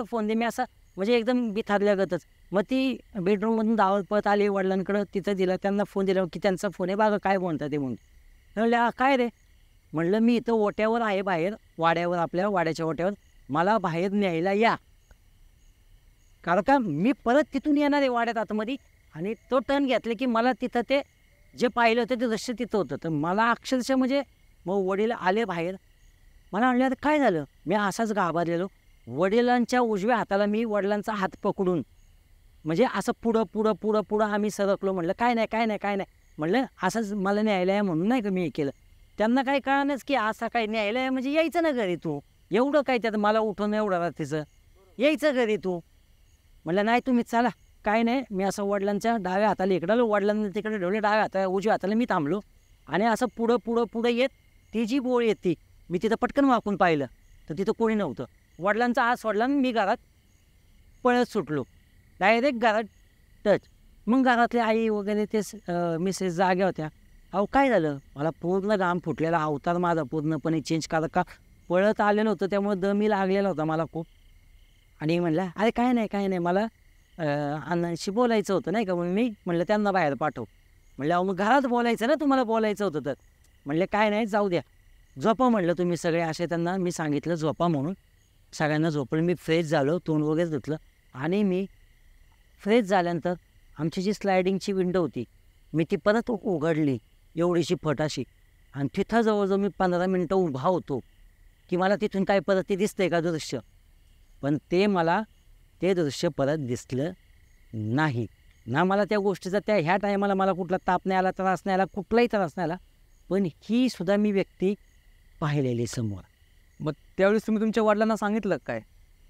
फोन दे. मी असं म्हणजे एकदम बिथारल्यागतच. मग ती बेडरूममधून धावत पळत आली वडिलांकडं, तिथं दिला, त्यांना फोन दिला की त्यांचा फोन आहे, बघा काय म्हणतात ते म्हणून. म्हणलं काय रे. म्हणलं मी इथं ओट्यावर आहे, बाहेर वाड्यावर, आपल्या वाड्याच्या ओट्यावर, मला बाहेर न्यायला या. कारण का मी परत तिथून येणार आहे वाड्यात आतमध्ये. आणि तो टर्न घेतला की मला तिथं ते जे पाहिलं होतं ते दृश्य तिथं होतं. तर मला अक्षरशः म्हणजे मग वडील आले बाहेर. मला म्हणले आता काय झालं. मी असाच घाबरलेलो. वडिलांच्या उजव्या हाताला मी वडिलांचा हात पकडून म्हणजे असं पुढं आम्ही सरकलो. म्हणलं काय नाही म्हणलं असंच मला न्यायला आहे म्हणून नाही का मी हे केलं. त्यांना काही कळणंच की असा काय न्यायला आहे म्हणजे यायचं ना घरी तू, एवढं काय त्यात मला उठून एवढं रात्रीचं यायचं घरी तू. म्हणलं नाही तुम्ही चला, काय नाही. मी असं वडिलांच्या डाव्या हाताला इकडं, वडिलांना तिकडे ठेवले, डाव्या हाताला उजव्या हाताला मी थांबलो. आणि असं पुढं येत ती जी बोळ येते, मी तिथं पटकन वाकून पाहिलं तर तिथं कोणी नव्हतं. वडिलांचा हात सोडला, मी घरात पळत सुटलो, डायरेक्ट घरात टच. मग घरातले आई वगैरे ते मिसेस जाग्या होत्या. काय झालं, मला पूर्ण घाम फुटलेला, अवतार माझा पूर्णपणे चेंज का पळत आलेलं होतं, त्यामुळे दमी लागलेला होता मला खूप. आणि म्हणलं अरे काय नाही मला अण्णांशी बोलायचं होतं नाही का, म्हणून मी म्हणलं त्यांना बाहेर पाठव. म्हणलं मग घरात बोलायचं ना, तुम्हाला बोलायचं होतं तर. म्हणले काय नाही जाऊ द्या, झोपा म्हणलं तुम्ही सगळे, असे त्यांना मी सांगितलं झोपा म्हणून. सगळ्यांना झोपलं. मी फ्रेश झालो, तोंड वगैरे धुतलं. आणि मी फ्रेश झाल्यानंतर आमची जी स्लायडिंगची विंडो होती, मी ती परत उघडली एवढीशी फटाशी. आणि तिथं जवळजवळ मी 15 मिनटं उभा होतो की मला तिथून काय परत ते दिसतंय का दृश्य. पण मला ते दृश्य परत दिसलं नाही ना. मला त्या गोष्टीचा ह्या टायमाला मला कुठला ताप नाही आला, त्रास नाही आला, कुठलाही त्रास नाही आला. पण ही सुद्धा मी व्यक्ती पाहिलेली समोर. मग त्यावेळेस तुम्ही तुमच्या वडिलांना सांगितलं काय?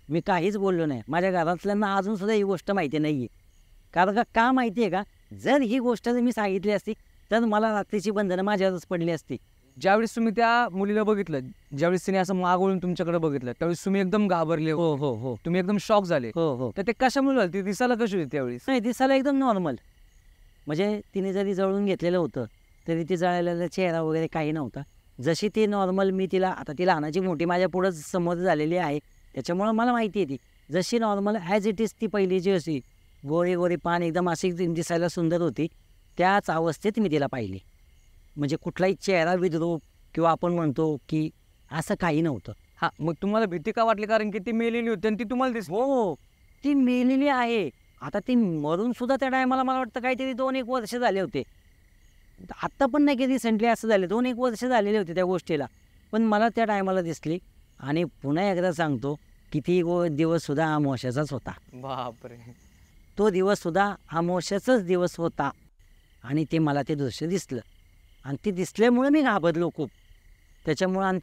मी काहीच बोललो नाही. माझ्या घरातल्यांना अजूनसुद्धा ही गोष्ट माहिती नाही आहे. कारण का माहिती आहे का, जर ही गोष्ट जर मी सांगितली असती तर मला रात्रीची बंधनं माझ्यावरच पडली असती. ज्यावेळेस तुम्ही त्या मुलीला बघितलं, ज्यावेळेस तिने असं मागवळून तुमच्याकडे बघितलं, त्यावेळेस तुम्ही एकदम घाबरले. हो तुम्ही एकदम शॉक झाले. हो तर ते कशामुळे झालं, ती दिसायला कशी होती त्यावेळेस? नाही, दिसायला एकदम नॉर्मल. म्हणजे तिने जरी जळून घेतलेलं होतं तरी ती जळलेला चेहरा वगैरे काही नव्हता. जशी ती नॉर्मल, मी तिला आता ती लहानाची मोठी माझ्या पुढंच समोर झालेली आहे, त्याच्यामुळं मला माहिती आहे ती जशी नॉर्मल ॲज इट इज ती पहिली जी अशी गोरी पान एकदम अशी दिसायला सुंदर होती, त्याच अवस्थेत मी तिला पाहिली. म्हणजे कुठलाही चेहरा विद्रूप किंवा आपण म्हणतो की असं काही नव्हतं. हां, मग तुम्हाला भीती का वाटली? कारण की ती मेलेली होती आणि ती तुम्हाला दिसली. हो, ती मेलेली आहे. आता ती मरून सुद्धा त्या टायमाला मला वाटतं काहीतरी 2-1 वर्ष झाले होते. आत्ता पण नाही की रिसेंटली असं झाले, 2-1 वर्ष झालेले होते त्या गोष्टीला. पण मला त्या टायमाला दिसली. आणि पुन्हा एकदा सांगतो की ती दिवससुद्धा अमावस्याचाच होता. बापरे. तो दिवससुद्धा अमावस्याचाच दिवस होता. आणि ते मला ते दृश्य दिसलं. आणि ते दिसल्यामुळे मी घाबरलो खूप. त्याच्यामुळं आणि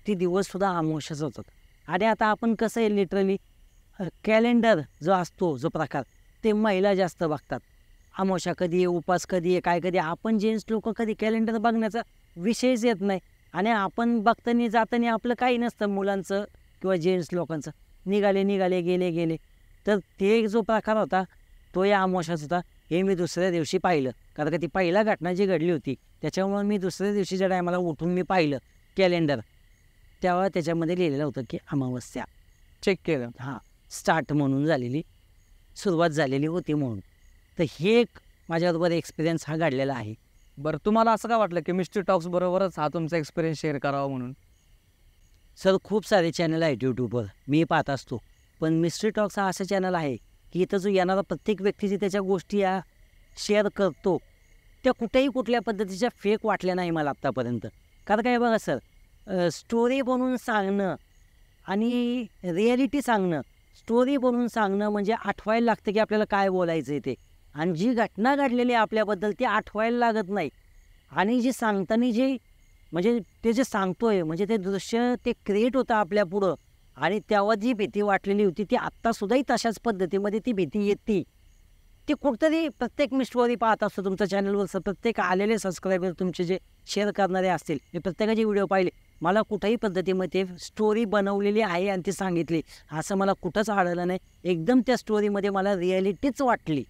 ती दिवससुद्धा अमावस्याचाच होता. आणि आता आपण कसं आहे लिटरली कॅलेंडर जो असतो जो प्रकार, ते महिला जास्त बघतात. अमावस्या कधी आहे, उपास कधी आहे, काय कधी. आपण जेंट्स लोक कधी कॅलेंडर बघण्याचा विषयच येत नाही. आणि आपण बघताना जाताना आपलं काही नसतं, मुलांचं किंवा जेंट्स लोकांचं. निघाले गेले. तर ते जो प्रकार होता तो या अमावस्याचा होता. हे मी दुसऱ्या दिवशी पाहिलं. कारण का ती पहिला घटना जी घडली होती त्याच्यामुळे मी दुसऱ्या दिवशीच्या टायमाला उठून मी पाहिलं कॅलेंडर, तेव्हा त्याच्यामध्ये लिहिलेलं होतं की अमावस्या. चेक केलं. हां, स्टार्ट म्हणून सुरुवात झालेली होती म्हणून. तर हे एक माझ्याबरोबर एक्सपिरियन्स हा घडलेला आहे. बरं, तुम्हाला असं का वाटलं की मिस्ट्री टॉक्स बरोबरच हा तुमचा एक्सपिरियन्स शेअर करावा म्हणून? सर, खूप सारे चॅनल आहेत यूट्यूबवर, मी पाहत असतो. पण मिस्ट्री टॉक्स हा असा चॅनल आहे की इथं जो येणारा प्रत्येक व्यक्तीची त्याच्या गोष्टी या शेअर करतो त्या कुठेही कुठल्या पद्धतीच्या फेक वाटल्या नाही मला आत्तापर्यंत. कारण काय बघा सर, स्टोरी बनवून सांगणं आणि रिॲलिटी सांगणं, स्टोरी बनवून सांगणं म्हणजे आठवायला लागतं की आपल्याला काय बोलायचं आहे ते, आणि जी घटना घडलेली आहे आपल्याबद्दल ती आठवायला लागत नाही. आणि जी सांगताना जे म्हणजे ते जे सांगतोय म्हणजे ते दृश्य ते क्रिएट होतं आपल्यापुढं, आणि तेव्हा जी भीती वाटलेली होती ती आत्तासुद्धाही तशाच पद्धतीमध्ये ती भीती येते. ती कुठंतरी प्रत्येक मी स्टोरी पाहत असतो तुमच्या चॅनलवर, प्रत्येक आलेले सबस्क्रायबर तुमचे जे शेअर करणारे असतील मी प्रत्येकाचे व्हिडिओ पाहिले, मला कुठल्याही पद्धतीमध्ये स्टोरी बनवलेली आहे आणि ती सांगितली असं मला कुठंच आढळलं नाही. एकदम त्या स्टोरीमध्ये मला रिॲलिटीच वाटली.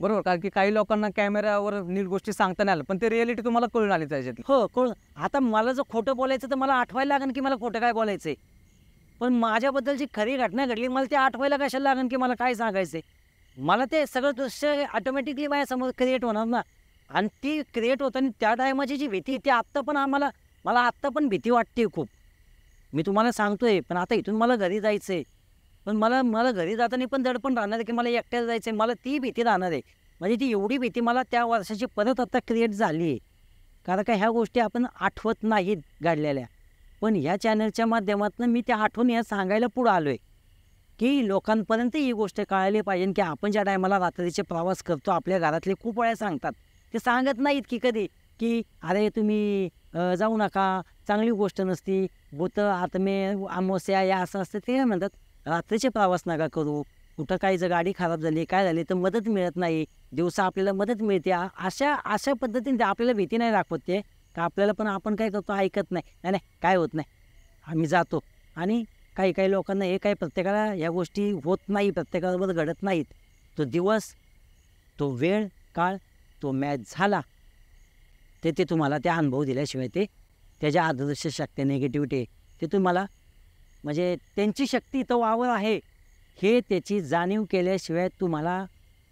बरोबर, कारण की काही लोकांना कॅमेऱ्यावर नीट गोष्टी सांगता नाही आलं, पण ते रिॲलिटी तुम्हाला कळून आली त्याच्यातली. हो, कळून. आता मला जर खोटं बोलायचं तर मला आठवायला लागेल की मला खोटं काय बोलायचं आहे, पण माझ्याबद्दल जी खरी घटना घडली मला ते आठवायला कशाला लागेल की मला काय सांगायचं आहे. मला ते सगळं दृश्य ऑटोमॅटिकली माझ्यासमोर क्रिएट होणार ना, आणि ती क्रिएट होताना त्या टायमाची जी भीती ती आत्ता पण मला आत्ता पण भीती वाटते खूप. मी तुम्हाला सांगतोय, पण आता इथून मला घरी जायचं आहे, पण मला घरी जाताना पण दडपण राहणार आहे की मला एकट्याला जायचं आहे, मला ती भीती राहणार आहे. म्हणजे ती एवढी भीती मला त्या वर्षाची परत आता क्रिएट झाली आहे. कारण का ह्या गोष्टी आपण आठवत नाहीत घडलेल्या, पण ह्या चॅनलच्या माध्यमातून मी त्या आठवून ह्या सांगायला पुढं आलो आहे की लोकांपर्यंत ही गोष्ट कळायला पाहिजे की आपण ज्या टायमाला रात्रीचे प्रवास करतो आपल्या घरातले खूप वेळा सांगतात, ते सांगत नाहीत की कधी की अरे तुम्ही जाऊ नका, चांगली गोष्ट नसती, भूतं आत्मे अमावस्या या असं असतं. ते काय म्हणतात, रात्रीचे प्रवास नका करू, कुठं काही जर गाडी खराब झाली काय झाली तर मदत मिळत नाही, दिवसा आपल्याला मदत मिळते. अशा पद्धतीने ते आपल्याला भीती नाही दाखवत ते, का आपल्याला पण आपण काय करतो ऐकत नाही, नाही नाही काय होत नाही आम्ही जातो. आणि काही लोकांना हे काय प्रत्येकाला या गोष्टी होत नाही, प्रत्येकाबरोबर घडत नाहीत. तो दिवस, तो वेळ काळ, तो मॅच झाला ते तुम्हाला त्या अनुभव दिल्याशिवाय ते त्याच्या अदृश्य शक्ती निगेटिव्हिटी ते तुम्हाला म्हणजे त्यांची शक्ती तो वावर आहे हे त्याची जाणीव केल्याशिवाय तुम्हाला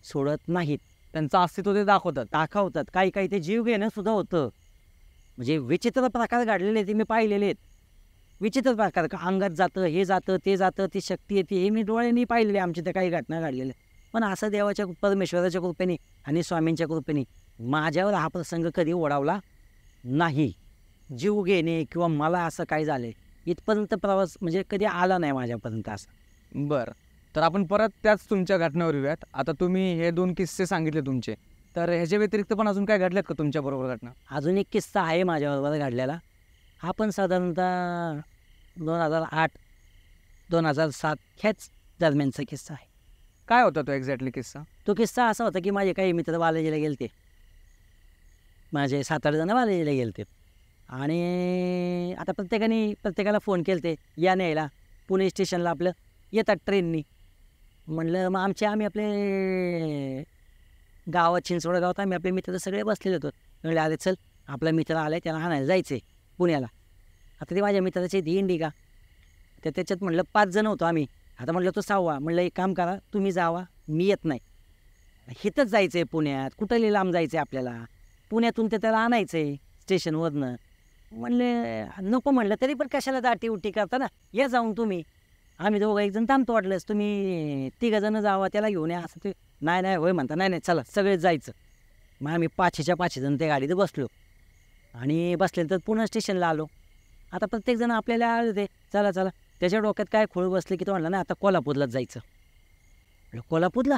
सोडत नाहीत. त्यांचं अस्तित्व ते दाखवतात. काही ते जीव घेणं सुद्धा होतं. म्हणजे विचित्र प्रकार घडलेले ते मी पाहिलेले आहेत. विचित्र प्रकार, का अंगात जातं, हे जातं, ते जातं, ती शक्ती येते, हे मी डोळ्यांनी पाहिलेले आमच्या त्या काही घटना घडलेल्या. पण असं देवाच्या परमेश्वराच्या कृपेने आणि स्वामींच्या कृपेने माझ्यावर हा प्रसंग कधी ओढावला नाही. जीव घेणे किंवा मला असं काय झालं इथपर्यंत प्रवास म्हणजे कधी आला नाही माझ्यापर्यंत असं. बरं, तर आपण परत त्याच तुमच्या घटनेवर येऊयात. आता तुम्ही हे 2 किस्से सांगितले तुमचे, तर ह्याच्या व्यतिरिक्त पण अजून काय घडल्यात का तुमच्याबरोबर घटना? अजून एक किस्सा आहे माझ्याबरोबर घडलेला. हा पण साधारणतः 2008 2007 ह्याच दरम्यानचा किस्सा आहे. काय होता तो एक्झॅक्टली किस्सा? तो किस्सा असा होता की माझे काही मित्र बालाजीला गेलते, माझे 7-8 जण बालाजीला गेलते, आणि आता प्रत्येकाला फोन केलते या न्यायला पुणे स्टेशनला आपलं येतात ट्रेननी. म्हणलं मग आम्ही आपले गावात चिंचवड गावात आम्ही आपले मित्र सगळे बसलेले होतो. म्हणले अरे चल आपला मित्र आला आहे त्याला आणायला जायचं आहे पुण्याला. आता ते माझ्या मित्राचे दिंडी का तर त्याच्यात म्हणलं 5 जण होतो आम्ही. आता म्हटलं तो 6वा. म्हणलं एक काम करा तुम्ही जावा, मी येत नाही, इथंच जायचं आहे पुण्यात, कुठं लांब जायचं आहे आपल्याला, पुण्यातून ते त्याला आणायचं आहे स्टेशनवरनं. म्हणले नको, म्हणलं तरी पण कशाला दाटी उटी करता ना, या जाऊन तुम्ही, आम्ही दोघं एक जण थांबतो, वाटलंच तुम्ही 3 जण जावा त्याला घेऊन या. असं ते नाही होय म्हणता, नाही चला सगळेच जायचं. मग आम्ही 5 जण त्या गाडीत बसलो आणि बसल्यानंतर पुणे स्टेशनला आलो. आता प्रत्येकजण आपल्याला आले होते चला त्याच्या डोक्यात काय खोळ बसले की तो म्हणला नाही आता कोल्हापूरलाच जायचं. म्हणलं कोल्हापूरला?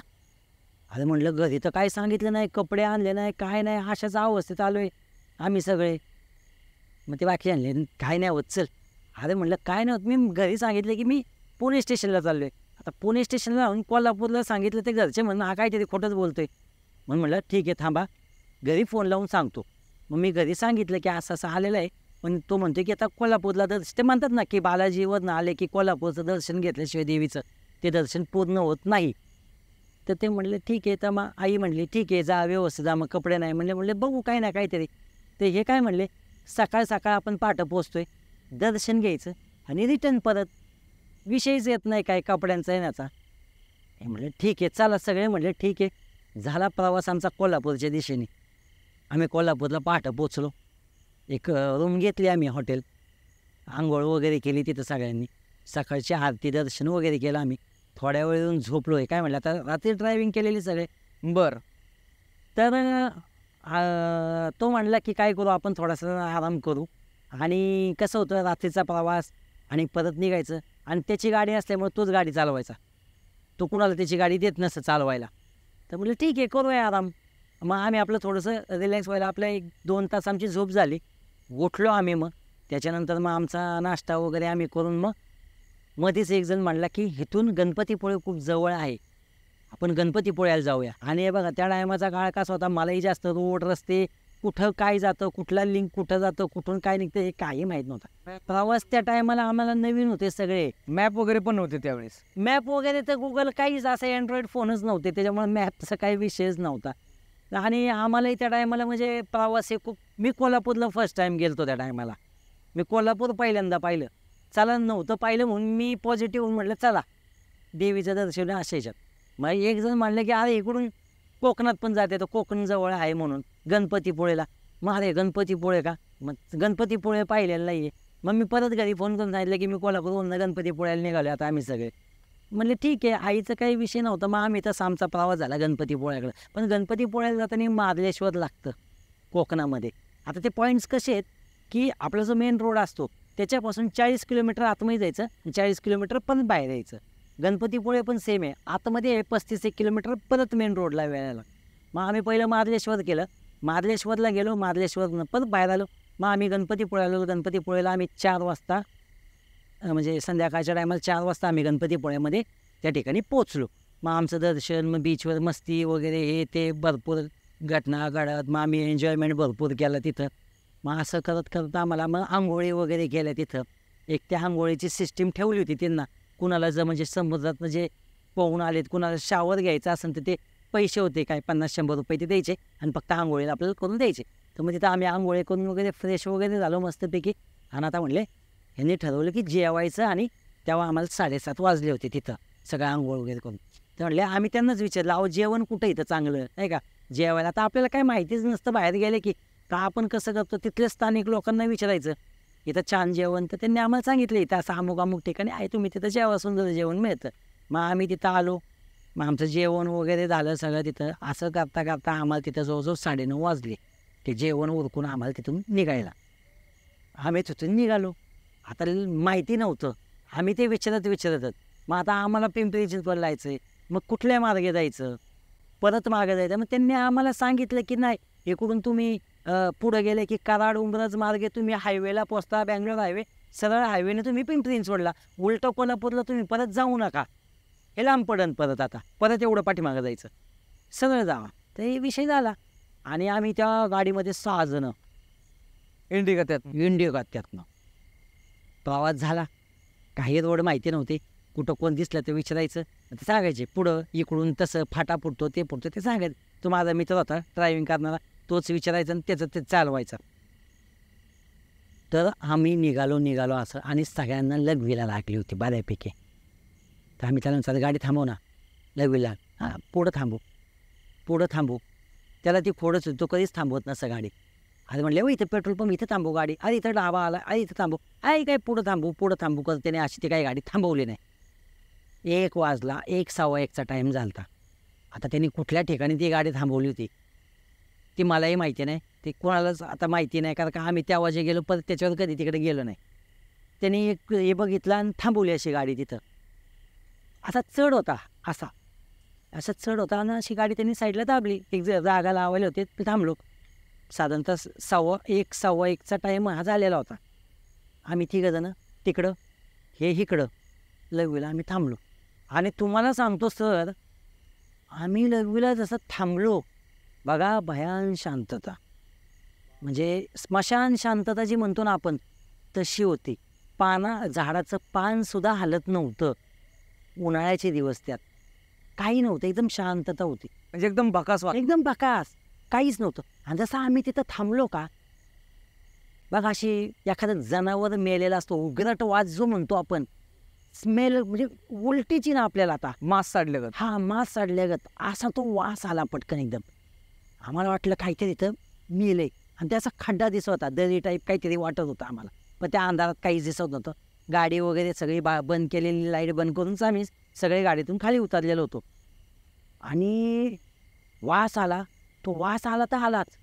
अरे म्हणलं घरी तर काय सांगितलं नाही, कपडे आणले नाही, काय नाही, अशाच अवस्थेत आलो आहे आम्ही सगळे. मग ते बाकी आणले काय नाही होत चल. अरे म्हणलं काय नाही होत, मी घरी सांगितलं की मी पुणे स्टेशनला चाललो आहे. आता पुणे स्टेशनला जाऊन कोल्हापूरला सांगितलं ते घरचे म्हणून हा काय तरी खोटंच बोलतो आहे. म्हणून म्हणलं ठीक आहे थांबा घरी फोन लावून सांगतो. मग मी घरी सांगितलं की असं आलेलं आहे, पण तो म्हणतो की आता कोल्हापूरला ते म्हणतात ना की बालाजीवरनं आले की कोल्हापूरचं दर्शन घेतल्याशिवाय देवीचं ते दर्शन पूर्ण होत नाही. तर ते म्हणले ठीक आहे. तर मग आई म्हणली ठीक आहे जा व्यवस्थित जा. मग कपडे नाही म्हणले बघू काय ना काहीतरी. ते हे काय म्हणले सकाळ आपण पहाटं पोचतोय, दर्शन घ्यायचं आणि रिटर्न परत, विषयच येत नाही काय कपड्यांचा येण्याचा. हे म्हणले ठीक आहे चला सगळे म्हणले ठीक आहे. झाला प्रवास आमचा कोल्हापूरच्या दिशेने. आम्ही कोल्हापूरला पहाटं पोचलो, एक रूम घेतली आम्ही हॉटेल, आंघोळ वगैरे केली तिथं सगळ्यांनी, सकाळची आरती दर्शन वगैरे केलं. आम्ही थोड्या वेळ येऊन झोपलो आहे. काय म्हणलं आता रात्री ड्रायव्हिंग केलेली सगळे. बरं, तर तो म्हणला की काय करू आपण थोडासा आराम करू आणि कसं होतं रात्रीचा प्रवास आणि परत निघायचं आणि त्याची गाडी असल्यामुळे तोच गाडी चालवायचा. तो कुणाला त्याची गाडी देत नसतं चालवायला. तर म्हटलं ठीक आहे करूया आराम. मग आम्ही आपलं थोडंसं रिलॅक्स व्हायला आपल्या 1-2 तास आमची झोप झाली. उठलो आम्ही मग. त्याच्यानंतर मग आमचा नाश्ता वगैरे आम्ही करून मग मध्येच एक जण म्हणला की इथून गणपतीपुळे खूप जवळ आहे. आपण गणपतीपुळ्याला जाऊया. आणि हे बघा त्या टायमाचा काळ कसा होता मलाही जास्त रोड रस्ते कुठं काय जातं कुठला लिंक कुठं जातं कुठून काय निघतं हे काही माहीत नव्हतं. प्रवास त्या टायमाला आम्हाला नवीन होते सगळे. मॅप वगैरे पण नव्हते त्यावेळेस. मॅप वगैरे तर गुगल काहीच असं अँड्रॉइड फोनच नव्हते त्याच्यामुळे मॅपचा काही विषयच नव्हता. आणि आम्हालाही त्या टायमाला म्हणजे प्रवास हे खूप मी कोल्हापूरला फर्स्ट टाईम गेलो होतो त्या टायमाला. मी कोल्हापूर पहिल्यांदा पाहिलं. चला नव्हतं पाहिलं म्हणून मी पॉझिटिव्ह म्हटलं चला देवीचं दर्शन असायच्यात. मग एक जण म्हणलं की अरे इकडून कोकणात पण जाते तर कोकण जवळ आहे म्हणून गणपतीपुळेला. मग अरे गणपतीपुळे का मग गणपतीपुळे पाहिलेलं नाही आहे. मग मी परत घरी फोन करून सांगितलं की मी कोल्हापूरवरून गणपतीपुळ्याला निघालो आता आम्ही सगळे. म्हणले ठीक आहे आईचं काही विषय नव्हता. मग आम्ही तसा आमचा प्रवास झाला गणपतीपुळ्याकडं. पण गणपतीपुळ्याला जाताना मार्लेश्वर लागतं कोकणामध्ये. आता ते पॉईंट्स कसे आहेत की आपला जो मेन रोड असतो त्याच्यापासून 40 किलोमीटर आतमध्ये जायचं आणि 40 किलोमीटर परत बाहेर यायचं. गणपतीपुळे पण सेम आहे आतमध्ये आहे 35 किलोमीटर परत मेन रोडला वेळायला. मग आम्ही पहिलं मार्लेश्वर केलं. मार्लेश्वरला गेलो. मार्लेश्वरनं परत बाहेर आलो. मग आम्ही गणपतीपुळ्याला आलो. गणपतीपुळेला आम्ही 4 वाजता म्हणजे संध्याकाळच्या टायमाला 4 वाजता आम्ही गणपतीपुळ्यामध्ये त्या ठिकाणी पोचलो. मग आमचं दर्शन मग बीचवर मस्ती वगैरे हे ते भरपूर घटना घडत. मग आम्ही एन्जॉयमेंट भरपूर केलं तिथं. मग असं करत करत आम्हाला मग आंघोळी वगैरे केल्या तिथं. एक त्या आंघोळीची सिस्टीम ठेवली होती त्यांना. कुणाला जर म्हणजे समुद्रात म्हणजे पोहून आलेत कुणाला शावर घ्यायचा असेल तर ते पैसे होते काय 50-100 रुपये ते द्यायचे आणि फक्त आंघोळीला आपल्याला करून द्यायचे. तर मग तिथं आम्ही आंघोळी करून वगैरे फ्रेश वगैरे झालो मस्तपैकी. आणि आता म्हणले ह्यांनी ठरवलं की जेवायचं आणि तेव्हा आम्हाला 7:30 वाजले होते तिथं सगळं आंघोळ वगैरे करून. तर म्हणले आम्ही त्यांनाच विचारलं अहो जेवण कुठं इथं चांगलं नाही का जेवायला. आता आपल्याला काही माहितीच नसतं बाहेर गेले की का आपण कसं करतो तिथल्या स्थानिक लोकांना विचारायचं इथं छान जेवण. तर त्यांनी आम्हाला सांगितलं इथं असं अमुक ठिकाणी आहे तुम्ही तिथं जेवा सुंदर जेवण मिळतं. मग आम्ही तिथं आलो. मग आमचं जेवण वगैरे झालं सगळं तिथं. असं करता करता आम्हाला तिथं जवळजवळ 9:30 वाजले ते जेवण उरकून आम्हाला तिथून निघायला. आम्ही तिथून निघालो. आता माहिती नव्हतं आम्ही ते विचारत मग आता आम्हाला पिंपरी चिंचवड जायचं आहे. मग कुठल्या मार्गे जायचं परत मागे जायचं. मग त्यांनी आम्हाला सांगितलं की नाही इकडून तुम्ही पुढं गेले की कराड उंबरज मार्गे तुम्ही हायवेला पोचता बँगलोर हायवे सरळ हायवेने तुम्ही पिंपरी चिंचवडला उलटं कोल्हापूरला तुम्ही परत जाऊ नका हे लांब पडन परत आता परत एवढं पाठीमागं जायचं सरळ जावा. तर हे विषय झाला. आणि आम्ही त्या गाडीमध्ये 6 जण इंडिका त्यातनं प्रवास झाला. काही रोड माहिती नव्हते. कुठं कोण दिसलं तर विचारायचं ते सांगायचे पुढं इकडून तसं फाटा फुटतो ते फुटतो ते सांगायचं. तो माझा मित्र होता ड्रायव्हिंग करणारा तोच विचारायचा आणि त्याचं ते चालवायचं. तर आम्ही निघालो असं आणि सगळ्यांना लघवीला लागली होती बऱ्यापैकी. तर आम्ही त्याला म्हणतो गाडी थांबव ना लघवीला. हां पुढं थांबू त्याला ती फोडच होती तो कधीच थांबवत नसं गाडी. अरे म्हणले हो इथं पेट्रोल पंप इथं थांबू गाडी अरे इथं डाबा आला अरे इथं थांबू आई काय पुढं थांबू करत त्याने अशी ती काही गाडी थांबवली नाही. 1 वाजला 1:15चा टाईम झाला होता. आता त्यांनी कुठल्या ठिकाणी ती गाडी थांबवली होती ती मलाही माहिती नाही. ते कोणालाच आता माहिती नाही कारण का आम्ही तेव्हा जे गेलो परत त्याच्यावर कधी तिकडे गेलो नाही. त्यांनी एक हे बघितलं आणि थांबवली अशी गाडी तिथं. असा चढ होता असा चढ होता आणि अशी गाडी त्यांनी साईडला दाबली. एक जागा लावायला होते ते थांबलो. साधारणतः 1:15चा टाईम हा झालेला होता. आम्ही 3 जणं तिकडं हे इकडं लघवीला आम्ही थांबलो. आणि तुम्हाला सांगतो सर आम्ही लघवीला जसं थांबलो बघा भयान शांतता म्हणजे स्मशान शांतता जी म्हणतो ना आपण तशी होती. झाडाचं पानसुद्धा हलत नव्हतं. उन्हाळ्याचे दिवस त्यात काही नव्हतं एकदम शांतता होती. म्हणजे एकदम बकास काहीच नव्हतं. आणि जसं आम्ही तिथं थांबलो का बघा अशी एखादं जनावर मेलेला असतो उग्रट वास जो म्हणतो आपण स्मेल म्हणजे उलटीची ना आपल्याला आता मांस साडल्यागत. मांस साडल्यागत असा तो वास आला पटकन एकदम. आम्हाला वाटलं काहीतरी इथं मेलंय आणि त्याचा खड्डा दिसत होता दरी टाईप काहीतरी वाटत होतं आम्हाला. पण त्या अंधारात काहीच दिसत नव्हतं. गाडी वगैरे सगळी बंद केलेली लाईट बंद करूनच आम्ही सगळे गाडीतून खाली उतरलेलो होतो. आणि वास आला तो वास आला तर आलाच.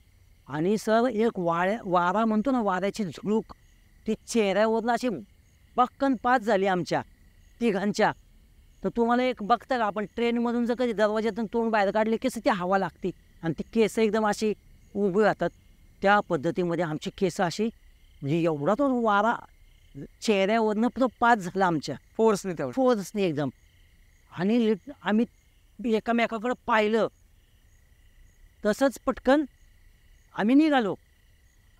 आणि सर एक वारा म्हणतो ना, वाऱ्याची झुळूक ती चेहऱ्यावरनं अशी पक्कन पास झाली आमच्या तिघांच्या. तर तुम्हाला एक बघता का, आपण ट्रेनमधून जर कधी दरवाज्यातून तोंड बाहेर काढले केस ती हवा लागते आणि ती केस एकदम अशी उभी राहतात, त्या पद्धतीमध्ये आमची केस अशी, म्हणजे एवढा तो वारा चेहऱ्यावरनं तो पास झाला आमच्या फोर्सने तेवढं. फोर्सने एकदम. आणि आम्ही एकामेकाकडं पाहिलं, तसंच पटकन आम्ही निघालो.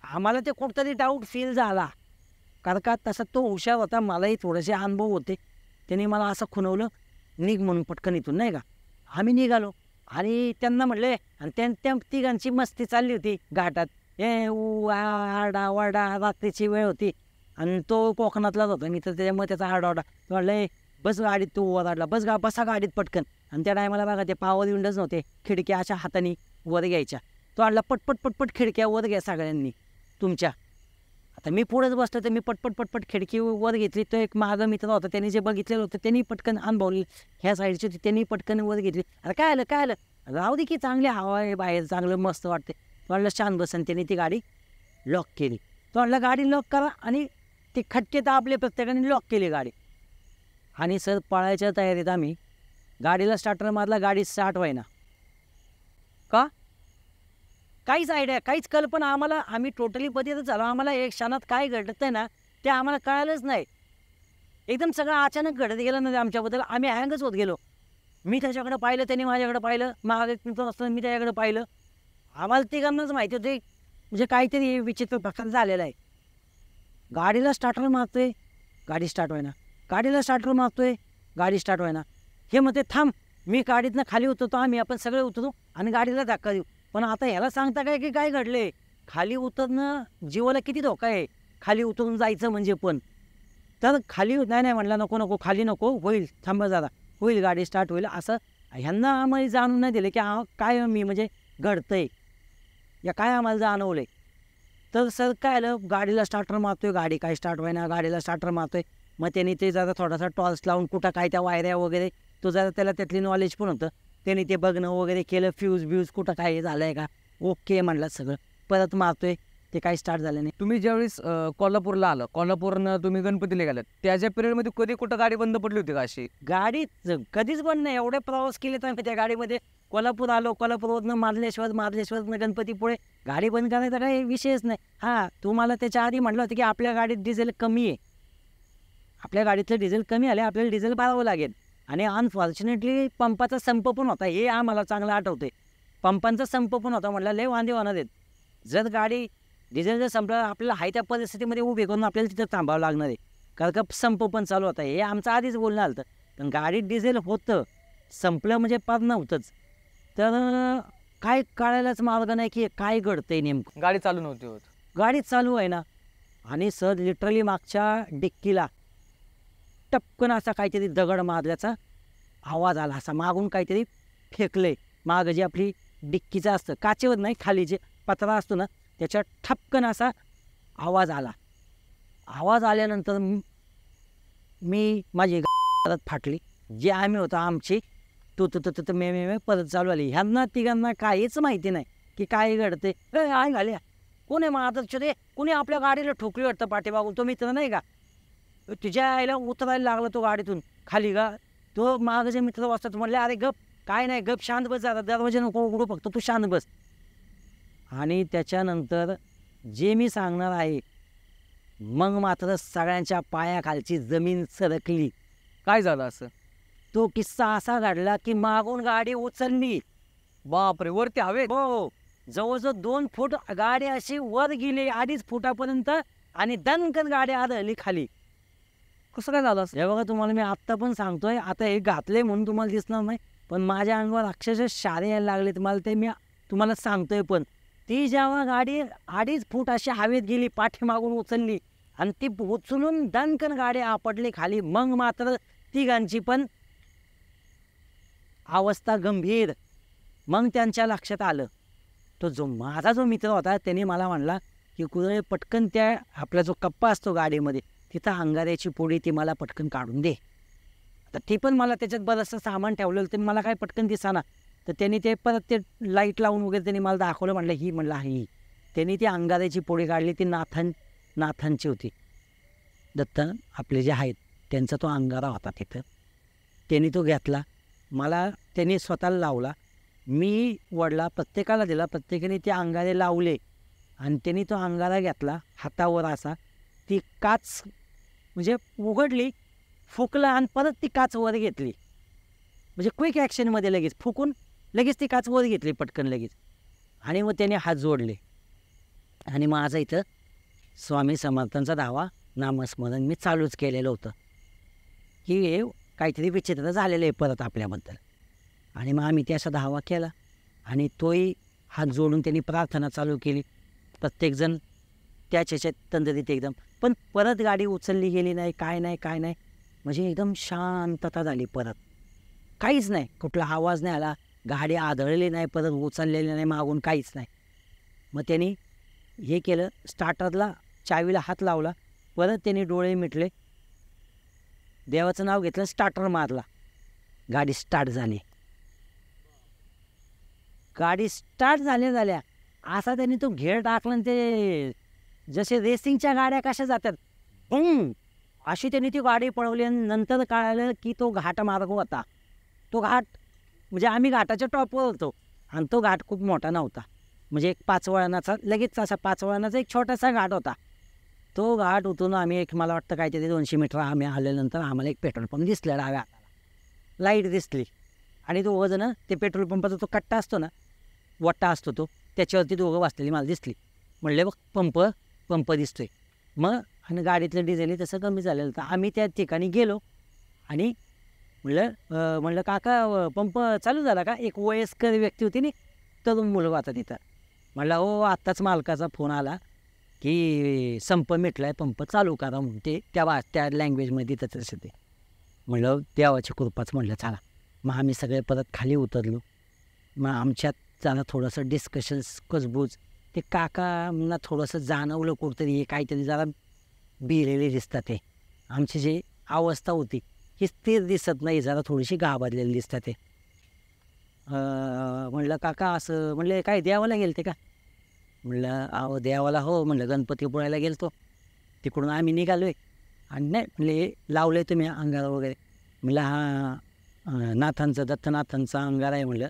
आम्हाला ते कुठंतरी डाऊट फील झाला, कारण का तसा तो हुशार होता, मलाही थोडेसे अनुभव होते. त्याने मला असं खुणवलं, निघ म्हणून पटकन इथून, नाही का. आम्ही निघालो आणि त्यांना म्हटले, आणि त्या तिघांची मस्ती चालली होती घाटात. आरडा वारडा, रात्रीची वेळ होती आणि तो कोकणातलाच होता मी, तर त्याच्यामुळे त्याचा आरडाओरडा. तो म्हटलं, बस गाडीत, तो ओरडला, बसा गाडीत पटकन. आणि त्या टायमाला बघा ते पॉवर विंडोज नव्हते, खिडक्या अशा हाताने वर घ्यायच्या. तो म्हटला, पटपट खिडक्या वर घ्या सगळ्यांनी तुमच्या. आता मी पुढेच बसलो, तर मी पटपट खिडकी वर घेतली. तो एक माझा मित्र होता, त्यांनी जे बघितलेलं होतं त्यांनी पटकन अनुभवली, ह्या साईडची होती, त्यांनी पटकन वर घेतली. अरे काय आलं राहू दे की, चांगली हवा आहे बाहेर, चांगलं मस्त वाटते. तो म्हटलं शांत बसन. त्यांनी ती गाडी लॉक केली. तो म्हटलं गाडी लॉक करा, आणि ते खटके दाबले प्रत्येकाने, लॉक केली गाडी. आणि सर पळायच्या तयारीत आम्ही गाडीला स्टार्टर मारला, गाडी स्टार्ट व्हायना. का? काहीच आयडिया, काहीच कल्पना आम्हाला. आम्ही टोटली पद्धत झालो. आम्हाला एक क्षणात काय घडत आहे ना ते आम्हाला कळालंच नाही. एकदम सगळं अचानक घडत गेलं ना आमच्याबद्दल. आम्ही हँगच होत गेलो. मी त्याच्याकडे पाहिलं, त्याने माझ्याकडे पाहिलं, मागे मित्र असताना मी त्याच्याकडे पाहिलं. आम्हाला तिघांनाच माहिती होते म्हणजे काहीतरी विचित्र प्रकार झालेला आहे. गाडीला स्टार्टर मारतोय, गाडी स्टार्ट व्हायना. गाडीला स्टार्टर मारतोय, गाडी स्टार्ट व्हायना. हे म्हणते थांब, मी गाडीतनं खाली उतरतो, आपण सगळे उतरू आणि गाडीला धक्का देऊ. पण आता ह्याला सांगता काय की काय घडले, खाली उतरणं जीवाला किती धोका आहे, खाली उतरून जायचं म्हणजे. पण तर खाली नाही म्हणला, नको खाली नको, होईल, थांबा जरा, होईल, गाडी स्टार्ट होईल. असं ह्यांना आम्हाला जाणून नाही दिलं की काय मी म्हणजे घडतंय या काय आम्हाला जाणवलंय. तर सर काय आलं, गाडीला स्टार्टर मारतोय, गाडी काय स्टार्ट व्हायना, गाडीला स्टार्टर मारतोय. मग त्यांनी ते जरा थोडासा टॉर्च लावून कुठं काय त्या वायऱ्या वगैरे, तो जरा त्याला त्यातली नॉलेज पण होतं, त्यांनी ते बघणं वगैरे केलं, फ्यूज कुठं काय झालं आहे का, ओके म्हणलं सगळं. परत मारतोय, ते काही स्टार्ट झालं नाही. तुम्ही ज्यावेळेस कोल्हापूरला आलं, कोल्हापूरनं तुम्ही गणपतीला गेलात, त्याच्या पिरियडमध्ये कधी कुठं गाडी बंद पडली होती का अशी? गाडी कधीच बंद नाही. एवढे प्रवास केले तर त्या गाडीमध्ये. कोल्हापूर आलो, कोल्हापूरवरनं मार्लेश्वरनं गणपतीपुळे, गाडी बंद करायचा काही विषयच नाही. हां, तुम्हाला त्याच्या आधी म्हटलं होतं की आपल्या गाडीत डिझेल कमी आहे, आपल्या गाडीतलं डिझेल कमी आले, आपल्याला डिझेल भरावं लागेल. आणि अनफॉर्च्युनेटली पंपाचा संप पण होता, हे आम्हाला चांगलं आठवते. पंपांचा संप पण होता. म्हटलं लय वांदे होणार आहेत, जर गाडी डिझेल जर संपलं, आपल्याला हाय त्या परिस्थितीमध्ये उभे करून आपल्याला तिथं थांबावं लागणार आहे, कारण का संप पण चालू होता. हे आमचं आधीच बोलणं आलं. पण गाडीत डिझेल होतं, संपलं म्हणजे पार नव्हतंच. तर काय कळायलाच मार्ग नाही की काय घडतंय नेमकं. गाडी चालू नव्हती होत, गाडी चालू आहे ना. आणि सर लिटरली मागच्या डिक्कीला टपकन असा काहीतरी दगड मारल्याचा आवाज आला, असा मागून काहीतरी फेकले. मागं जी आपली डिक्कीचं असतं, काचेवर नाही, खाली जे पत्रा असतो ना, त्याच्या ठपकन असा आवाज आला. आवाज आल्यानंतर माझी परत फाटली. जे आम्ही होतो आमची तू मे परत चालू आली. ह्यांना तिघांना काहीच माहिती नाही की काय घडते. आय घाल्या कोणी मारत रे, कोणी आपल्या गाडीला ठोकली वाटतं पाठीमागून. तो मित्र नाही का, तुझ्या आईला उतरायला लागला तो गाडीतून खाली का. तो मागं जे मित्र वाचतात म्हणले, अरे गप, काय नाही, गप, शांत बस, जरा दरवाजा नको उघडू, फक्त तू शांत बस. आणि त्याच्यानंतर जे मी सांगणार आहे, मग मात्र सगळ्यांच्या पायाखालची जमीन सरकली. काय झालं असं? तो किस्सा असा घडला की मागून गाडी उचलली. बापरे, वरती हवेत? हो, जवळजवळ 2 फूट गाडी अशी वर गेली, 2.5 फुटापर्यंत, आणि दणकन गाडी आदळली खाली. कसं काय झालं असं? हे बघा, तुम्हाला मी आत्ता पण सांगतोय, आता हे घातले म्हणून तुम्हाला दिसणार नाही, पण माझ्या अंगावर अक्षरशः शारे यायला लागले. मी तुम्हाला सांगतोय. पण ती जेव्हा गाडी 2.5 फूट अशी हवेत गेली, पाठीमागून उचलली, आणि ती उचलून दणकन गाडी आपटली खाली. मग मात्र तिघांची पण अवस्था गंभीर. मग त्यांच्या लक्षात आलं, तो माझा जो मित्र होता त्याने मला म्हणला की कुदळे पटकन त्या आपला जो कप्पा असतो गाडीमध्ये, तिथं अंगाऱ्याची पोळी ती मला पटकन काढून दे. आता ती पण मला त्याच्यात बरंचसं सामान ठेवलेलं, ते मला काय पटकन दिसाना. तर त्यांनी ते परत ते लाईट लावून वगैरे त्यांनी मला दाखवलं. म्हटलं ही, म्हणलं ही. त्यांनी ती अंगाऱ्याची पोळी काढली, ती नाथांची होती. दत्त आपले जे आहेत त्यांचा तो अंगारा होता तिथं. त्यांनी तो घेतला, मला त्यांनी स्वतःला लावला, मी वडला, प्रत्येकाला दिला. प्रत्येकाने ते अंगारे लावले आणि त्यांनी तो अंगारा घेतला हातावर असा. ती काच म्हणजे उघडली, फुकला आणि परत ती काच वर घेतली. म्हणजे क्विक ॲक्शनमध्ये लगेच फुकून लगेच ती काच वर घेतली पटकन लगेच. आणि मग त्याने हात जोडले आणि माझं इथं स्वामी समर्थांचा धावा नामस्मरण मी चालूच केलेलं होतं की हे काहीतरी विचित्र झालेलं आहे परत आपल्याबद्दल. आणि मग आम्ही त्याचा धावा केला आणि तोही हात जोडून त्यांनी प्रार्थना चालू केली. प्रत्येकजण त्याच्यात तंद्रीत एकदम. पण परत गाडी उचलली गेली नाही, काय नाही. म्हणजे एकदम शांतता झाली परत. काहीच नाही, कुठला आवाज नाही आला, गाडी आदळली नाही, परत उचललेली नाही मागून, काहीच नाही. मग त्यांनी हे केलं, स्टार्टरला चावीला हात लावला, परत त्यांनी डोळे मिटले, देवाचं नाव घेतलं, स्टार्टर मारला, गाडी स्टार्ट झाली. गाडी स्टार्ट झाल्या असा त्यांनी तो घेर टाकला आणि ते जसे रेसिंगच्या गाड्या कशा जातात अशी त्यांनी ती गाडी पळवली. आणि नंतर कळालं की तो घाट मार्ग होता. तो घाट म्हणजे आम्ही घाटाच्या टॉपवर होतो आणि तो घाट खूप मोठा नव्हता. म्हणजे एक 5 वळणाचा, लगेच असा 5 वळणाचा एक छोटासा घाट होता. तो घाट उतरून आम्ही एक, मला वाटतं काहीतरी 200 मीटर आम्ही आल्यानंतर आम्हाला एक पेट्रोल पंप दिसला, डाव्या हाताला लाईट दिसली. आणि दोघं जण ते पेट्रोल पंपाचा तो कट्टा असतो ना, वट्टा असतो तो, त्याच्यावरती दोघं बसलेली मला दिसली. म्हणले बघ पंप दिसतोय. मग आणि गाडीतलं डिझेल तसं कमी झालेलं. तर आम्ही त्या ठिकाणी गेलो आणि म्हणलं काका पंप चालू झाला का? एक वयस्कर व्यक्ती होती नाही, तरुण मुलगा होता तिथं. म्हणलं हो, आत्ताच मालकाचा फोन आला की संप मिटला आहे, पंप चालू करा म्हणून. ते त्या लँग्वेजमध्ये तसं ते. म्हणलं देवाची कृपाच. म्हणलं चला. मग आम्ही सगळे परत खाली उतरलो. मग आमच्यात जरा थोडंसं डिस्कशन्स कुजबूज. ते काकांना थोडंसं जाणवलं कुठंतरी हे काहीतरी जरा बिरलेले दिसतात. ते आमची जी अवस्था होती ही स्थिर दिसत नाही, जरा थोडीशी घाबरलेली दिसतात. ते म्हणलं काका असं, म्हणलं काय देवाला गेलते का? म्हणलं अहो देवाला हो, म्हणलं गणपतीपुळ्याला गेलतो, तिकडून आम्ही निघालो आहे. आणि नाही म्हणले लावलं आहे तुम्ही अंगारा वगैरे? म्हणलं हा नाथांचा, दत्तनाथांचा अंगारा आहे म्हणलं,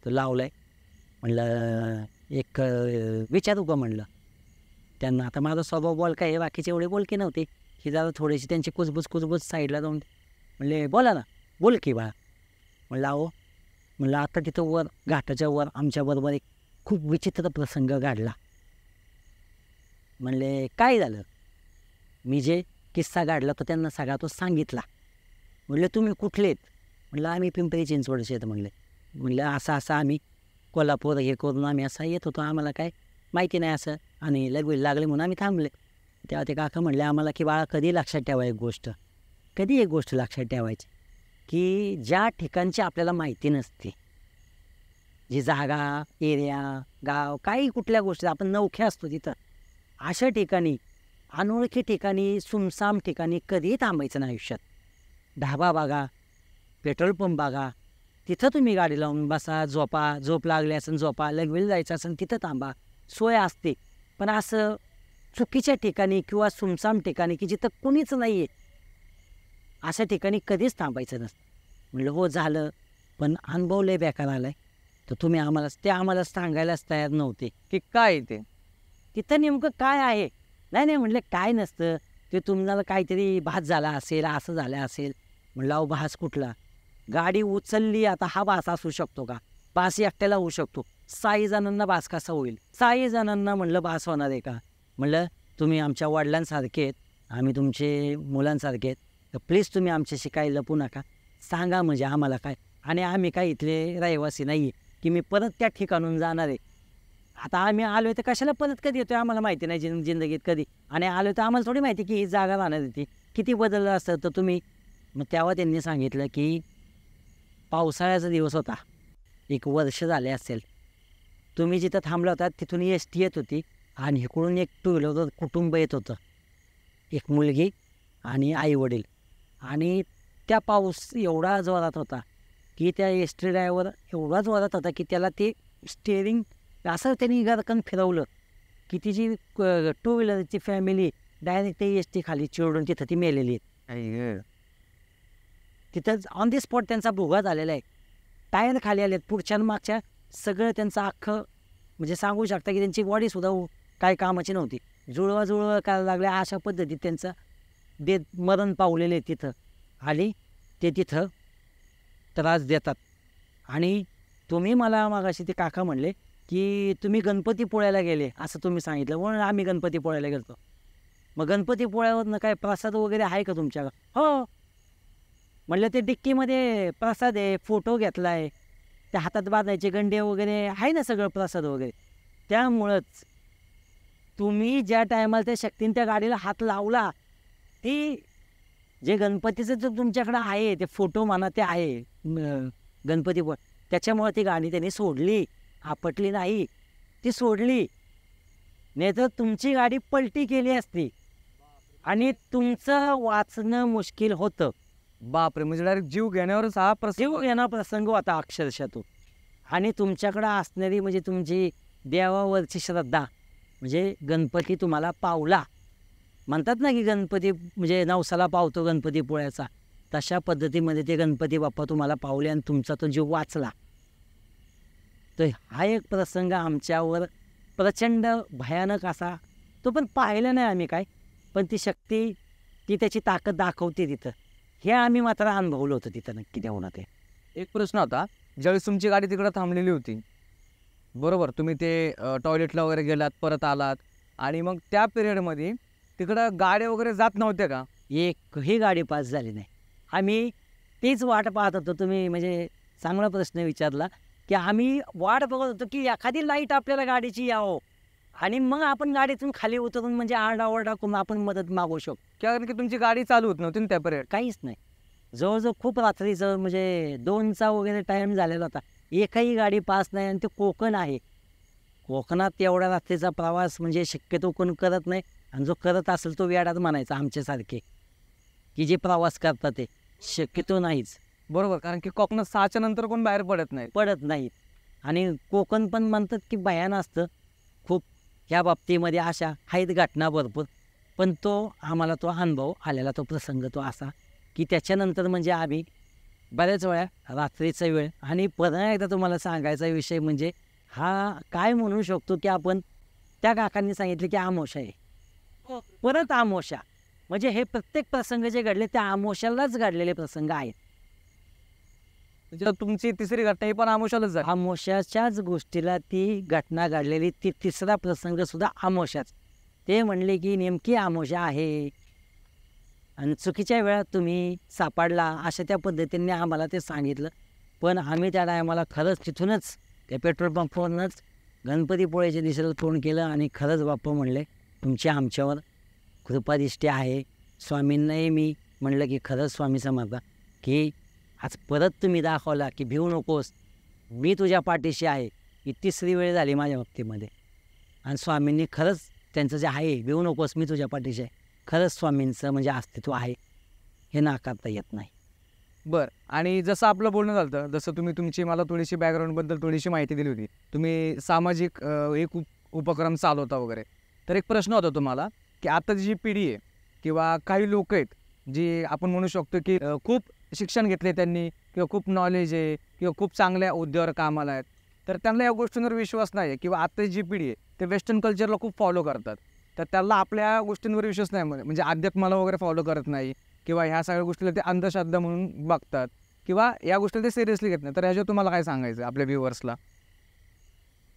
तो लावला आहे. म्हणलं एक विचारू का म्हणलं त्यांना. आता माझा स्वभाव बोलका आहे, बाकीचे एवढे बोलके नव्हते, ही जरा थोडीशी त्यांची कुजबूज साईडला जाऊन म्हणले बोला ना, बोल की बाळा. म्हणलं अहो, म्हणलं आता तिथं वर घाटाच्या वर आमच्याबरोबर एक खूप विचित्र प्रसंग घडला. म्हणले काय झालं? मी जे किस्सा घडला तो त्यांना सगळा तो सांगितला. म्हणले तुम्ही कुठलेत? म्हणलं आम्ही पिंपरी चिंचवडचे आहेत. म्हणलं असं आम्ही कोल्हापूर हे करून आम्ही असा येत होतो, आम्हाला काय माहिती नाही असं, आणि लागले म्हणून आम्ही थांबले. तेव्हा ते काका म्हणले आम्हाला की बाळा कधी लक्षात ठेवा एक गोष्ट, कधी एक गोष्ट लक्षात ठेवायची की ज्या ठिकाणची आपल्याला माहिती नसते, जी जागा, एरिया, गाव, काही कुठल्या गोष्टी आपण नवखे असतो तिथं, अशा ठिकाणी, अनोळखी ठिकाणी, सुमसाम ठिकाणी कधीही थांबायचं नाही आयुष्यात. ढाबा बघा, पेट्रोल पंप बघा, तिथं तुम्ही गाडी लावून बसा, झोप लागली असेल झोपा, लगवेल जायचं असेल तिथं थांबा, सोय असते. पण असं चुकीच्या ठिकाणी किंवा सुमसाम ठिकाणी की जिथं कुणीच नाही आहे, अशा ठिकाणी कधीच थांबायचं नसतं. म्हणलं हो झालं, पण अनुभव लय बेकार आला आहे. तर तुम्ही आम्हाला सांगायलाच तयार नव्हते की काय ते तिथं नेमकं काय आहे. नाही म्हणलं काय नसतं, ते तुम्हाला काहीतरी भास झाला असेल, असं झालं असेल. म्हणलं अहो भास कुठला? गाडी उचलली, आता हा भास असू शकतो का? भास एकट्याला होऊ शकतो, 6 जणांना भास कसा होईल? 6 जणांना म्हणलं भास होणार आहे का? म्हणलं तुम्ही आमच्या वडिलांसारखे आहेत, आम्ही तुमचे मुलांसारखे आहेत, तर प्लीज तुम्ही आमच्याशी काही लपू नका, सांगा म्हणजे आम्हाला काय. आणि आम्ही काय इथले रहिवासी नाही आहे की मी परत त्या ठिकाणून जाणार आहे. आता आम्ही आलो आहे तर कशाला परत कधी येतो आम्हाला माहिती नाही, जिंदगीत कधी. आणि आलो तर आम्हाला थोडी माहिती की ही जागा राहणार होती, किती बदललं असतं तर तुम्ही. मग तेव्हा त्यांनी सांगितलं की पावसाळ्याचा दिवस होता, 1 वर्ष झाले असेल, तुम्ही जिथं थांबला होता तिथून ST येत होती आणि इकडून एक 2 व्हीलर कुटुंब येत होतं, एक मुलगी आणि आईवडील. आणि त्या पाऊस एवढा जोरात होता की त्या एस टी ड्रायव्हर एवढा जोरात होता की त्याला ते स्टेअरिंग असं त्यांनी गरकन फिरवलं की तिची टू व्हीलरची फॅमिली डायरेक्ट ते एस टी खाली चिरडून तिथं ती मेलेली आहेत. तिथंच ऑन दी स्पॉट त्यांचा भुगा झालेला आहे. टायर खाली आलेत पुढच्या आणि मागच्या, सगळं त्यांचं अख्खं म्हणजे सांगू शकता की त्यांची बॉडीसुद्धा काय कामाची नव्हती. जुळवा करायला लागल्या अशा पद्धतीत त्यांचं मरण पावलेले तिथं आणि ते तिथं त्रास देतात. आणि तुम्ही मला मागाशी ते काका म्हणले की तुम्ही गणपतीपुळ्याला गेले असं तुम्ही सांगितलं, म्हणून आम्ही गणपतीपुळ्याला गेलो. मग गणपतीपुळ्यावरनं काय प्रसाद वगैरे आहे का तुमच्याकडं? हो म्हणलं, ते डिक्कीमध्ये प्रसाद आहे, फोटो घेतला आहे, त्या हातात बांधायचे गंडे वगैरे आहे ना, सगळं प्रसाद वगैरे. त्यामुळंच तुम्ही ज्या टायमाला त्या शक्तीने त्या गाडीला हात लावला, ती जे गणपतीचं जे तुमच्याकडं आहे ते फोटो म्हणा ते आहे गणपतीपुळं, त्याच्यामुळे ती गाडी त्यांनी सोडली, आपटली नाही, ती सोडली. नाही तर तुमची गाडी पलटी केली असती आणि तुमचं वाचणं मुश्किल होतं. बापरे, म्हणजे डायरेक्ट जीव घेण्यावरच हा जीव घेणा प्रसंग होता अक्षरशः तो. आणि तुमच्याकडं असणारी म्हणजे तुमची देवावरची श्रद्धा, म्हणजे गणपती तुम्हाला पावला. म्हणतात ना की गणपती म्हणजे नवसाला पावतो गणपतीपुळ्याचा, तशा पद्धतीमध्ये ते गणपती बाप्पा तुम्हाला पावले आणि तुमचा तो जीव वाचला. तर हा एक प्रसंग आमच्यावर प्रचंड भयानक असा, तो पण पाहिला नाही आम्ही काय, पण ती शक्ती ती त्याची ताकद दाखवते तिथं, हे आम्ही मात्र अनुभवलं होतं तिथं नक्की तेवढं. ते एक प्रश्न होता, ज्यावेळेस तुमची गाडी तिकडं थांबलेली होती बरोबर, तुम्ही ते टॉयलेटला वगैरे गेलात, परत आलात, आणि मग त्या पिरियडमध्ये तिकडं गाड्या वगैरे जात नव्हत्या का? एकही गाडी पास झाली नाही. आम्ही तीच वाट पाहत होतो. तुम्ही म्हणजे चांगला प्रश्न विचारला की आम्ही वाट बघत होतो की एखादी लाईट आपल्याला गाडीची यावं आणि मग आपण गाडीतून खाली उतरून म्हणजे आरडाओरडा करून आपण मदत मागू शकतो. कारण की तुमची गाडी चालू होत नव्हती ना त्या पिरियड. काहीच नाही. जवळजवळ खूप रात्रीचं म्हणजे 2चा वगैरे टाईम झालेला होता. एकही गाडी पास नाही आणि ते कोकण आहे. कोकणात एवढ्या रात्रीचा प्रवास म्हणजे शक्यतो कोण करत नाही, आणि जो करत असेल तो वेडाच म्हणायचा आमच्यासारखे, की जे प्रवास करतात ते शक्यतो नाहीच. बरोबर, कारण की कोकणात 6च्या नंतर कोण बाहेर पडत नाहीत. आणि कोकण पण म्हणतात की भयान असतं खूप. ह्या बाबतीमध्ये अशा आहेत घटना भरपूर, पण आम्हाला तो अनुभव आलेला, तो प्रसंग तो असा की त्याच्यानंतर म्हणजे आम्ही बऱ्याच वेळा रात्रीचा वेळ, आणि पुन्हा एकदा तुम्हाला सांगायचा विषय म्हणजे हा काय म्हणू शकतो की आपण त्या काकांनी सांगितले की अमावस्या आहे, परत अमावस्या, म्हणजे हे प्रत्येक प्रसंग जे घडले त्या अमावस्यालाच घडलेले प्रसंग आहेत. म्हणजे तुमची तिसरी घटना ही पण अमावस्यालाच झाली. अमावस्याच्याच गोष्टीला ती घटना घडलेली, ती तिसरा प्रसंग सुद्धा अमावस्याच. ते म्हणले की नेमकी अमावस्या आहे आणि चुकीच्या वेळात तुम्ही सापडला, अशा त्या पद्धतीने आम्हाला ते सांगितलं. पण आम्ही त्या टायमाला खरंच तिथूनच त्या पेट्रोल पंपवरूनच गणपतीपुळ्याच्या दिशेला फोन केलं आणि खरंच बाप्पा म्हणले तुमची आमच्यावर कृपादृष्टी आहे. स्वामींनाही मी म्हणलं की खरंच स्वामी समर्थ की आज परत तुम्ही दाखवला की भिवू नकोस, मी तुझ्या पाठीशी आहे. ही तिसरी वेळ झाली माझ्या बाबतीमध्ये, आणि स्वामींनी खरंच त्यांचं जे आहे भिवू नकोस मी तुझ्या पाठीशी आहे, खरंच स्वामींचं म्हणजे अस्तित्व आहे, हे नाकारता येत नाही. बरं, आणि जसं आपलं बोलणं झालं, जसं तुम्ही तुमची मला थोडीशी बॅकग्राऊंडबद्दल थोडीशी माहिती दिली होती, तुम्ही सामाजिक एक उपक्रम चालवता वगैरे, तर एक प्रश्न होता तुम्हाला की आताची जी पिढी आहे किंवा काही लोक आहेत जी आपण म्हणू शकतो की खूप शिक्षण घेतले त्यांनी, किंवा खूप नॉलेज आहे, किंवा खूप चांगल्या हुद्द्यावर कामाला आहेत, तर त्यांना या गोष्टींवर विश्वास नाही आहे, किंवा आताची जी पिढी आहे ते वेस्टर्न कल्चरला खूप फॉलो करतात, तर त्यांना आपल्या गोष्टींवर विश्वास नाही, म्हणजे अध्यात्माला वगैरे फॉलो करत नाही, किंवा ह्या सगळ्या गोष्टीला ते अंधश्रद्धा म्हणून बघतात, किंवा या गोष्टीला ते सिरियसली घेत नाही. तर ह्याच्यावर तुम्हाला काय सांगायचं आपल्या व्ह्युअर्सला?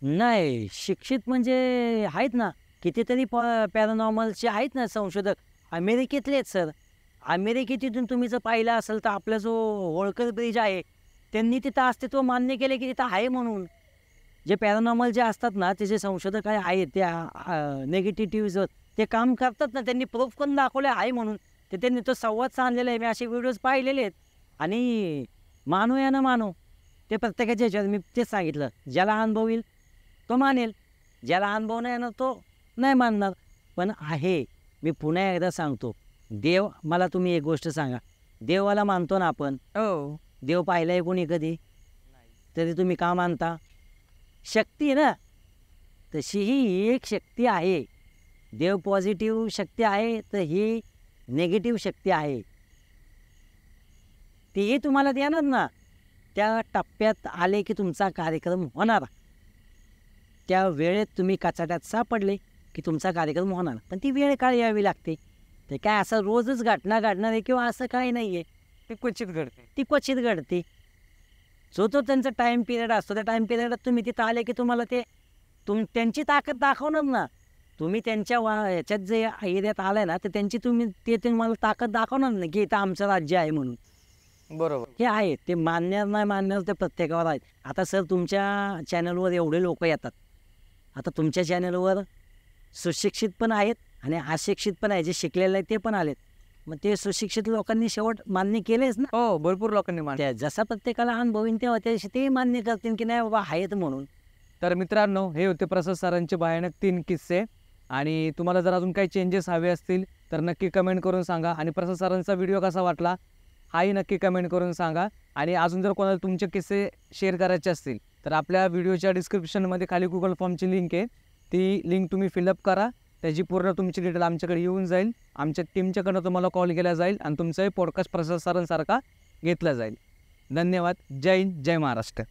नाही, शिक्षित म्हणजे आहेत ना कितीतरी पॅरानॉर्मलचे आहेत ना संशोधक, अमेरिकेतलेच सर. अमेरिकेतून तुम्ही जर पाहिलं असेल तर आपला जो होळकर ब्रिज आहे, त्यांनी तिथं अस्तित्व मान्य केले की तिथं आहे म्हणून. जे पॅरानॉर्मल जे असतात ना, ते जे संशोधक आहेत त्या नेगेटिव्हिटीजवर ते काम करतात ना, त्यांनी प्रूफ करून दाखवले आहे म्हणून. ते त्यांनी तो संवाद सांगलेला आहे, मी असे व्हिडिओज पाहिलेले आहेत. आणि मानो या न मानो, ते प्रत्येकाच्या ह्याच्यावर मी तेच सांगितलं, ज्याला अनुभव येईल तो मानेल, ज्याला अनुभव नाही येणार तो नाही मानणार. पण आहे, मी पुन्हा एकदा सांगतो, देव, मला तुम्ही एक गोष्ट सांगा, देवाला मानतो ना आपण, हो, देव पाहिलाय कोणी कधी? तरी तुम्ही का मानता? शक्ती ना, तशी ही एक शक्ती आहे. देव पॉझिटिव्ह शक्ती आहे, तर ही निगेटिव्ह शक्ती आहे. तीही तुम्हाला देणार ना. त्या टप्प्यात आले की तुमचा कार्यक्रम होणार. त्या वेळेत तुम्ही कचाट्यात सापडले की तुमचा कार्यक्रम होणार. पण ती वेळ काळ यावी लागते. ते काय असं रोजच घटना घडणार आहे किंवा असं काही नाही आहे. ती क्वचित घडते. ती क्वचित घडते. जो तो त्यांचा टाईम पिरियड असतो, त्या टाईम पिरियडात तुम्ही तिथं आले की तुम्हाला ते त्यांची ताकद दाखवणार ना. तुम्ही त्यांच्या ह्याच्यात जे एरियात आलाय ना, तर ते तुम्हाला ताकद दाखवणार ना की इथं आमचं राज्य आहे म्हणून. बरोबर. हे आहे, ते मानणार नाही मानणार ते प्रत्येकावर आहेत. आता सर तुमच्या चॅनलवर एवढे लोक येतात. आता तुमच्या चॅनलवर सुशिक्षित पण आहेत आणि अशिक्षित पण आहे. जे शिकलेले आहेत ते पण आलेत. मग ते सुशिक्षित लोकांनी शेवट मान्य केलेच ना. हो, भरपूर लोकांनी मानलं. त्या जसा प्रत्येकाला अनुभव येईल तेव्हा ते मान्य करतील की नाही बाबा आहेत म्हणून. तर मित्रांनो, हे होते प्रसाद सरांचे भयानक 3 किस्से. आणि तुम्हाला जर अजून काही चेंजेस हवे असतील तर नक्की कमेंट करून सांगा. आणि प्रसाद सरांचा व्हिडिओ कसा वाटला हाही नक्की कमेंट करून सांगा. आणि अजून जर कोणाला तुमचे किस्से शेअर करायचे असतील तर आपल्या व्हिडिओच्या डिस्क्रिप्शनमध्ये खाली गुगल फॉर्मची लिंक आहे. ती लिंक तुम्ही फिलअप करा. त्याची पूर्ण तुमची डिटेल आमच्याकडे येऊन जाईल. आमच्या टीमच्याकडनं तुम्हाला कॉल केला जाईल आणि तुमचाही पॉडकास्ट प्रसाद सरांसारखा घेतला जाईल. धन्यवाद. जय हिंद, जय महाराष्ट्र.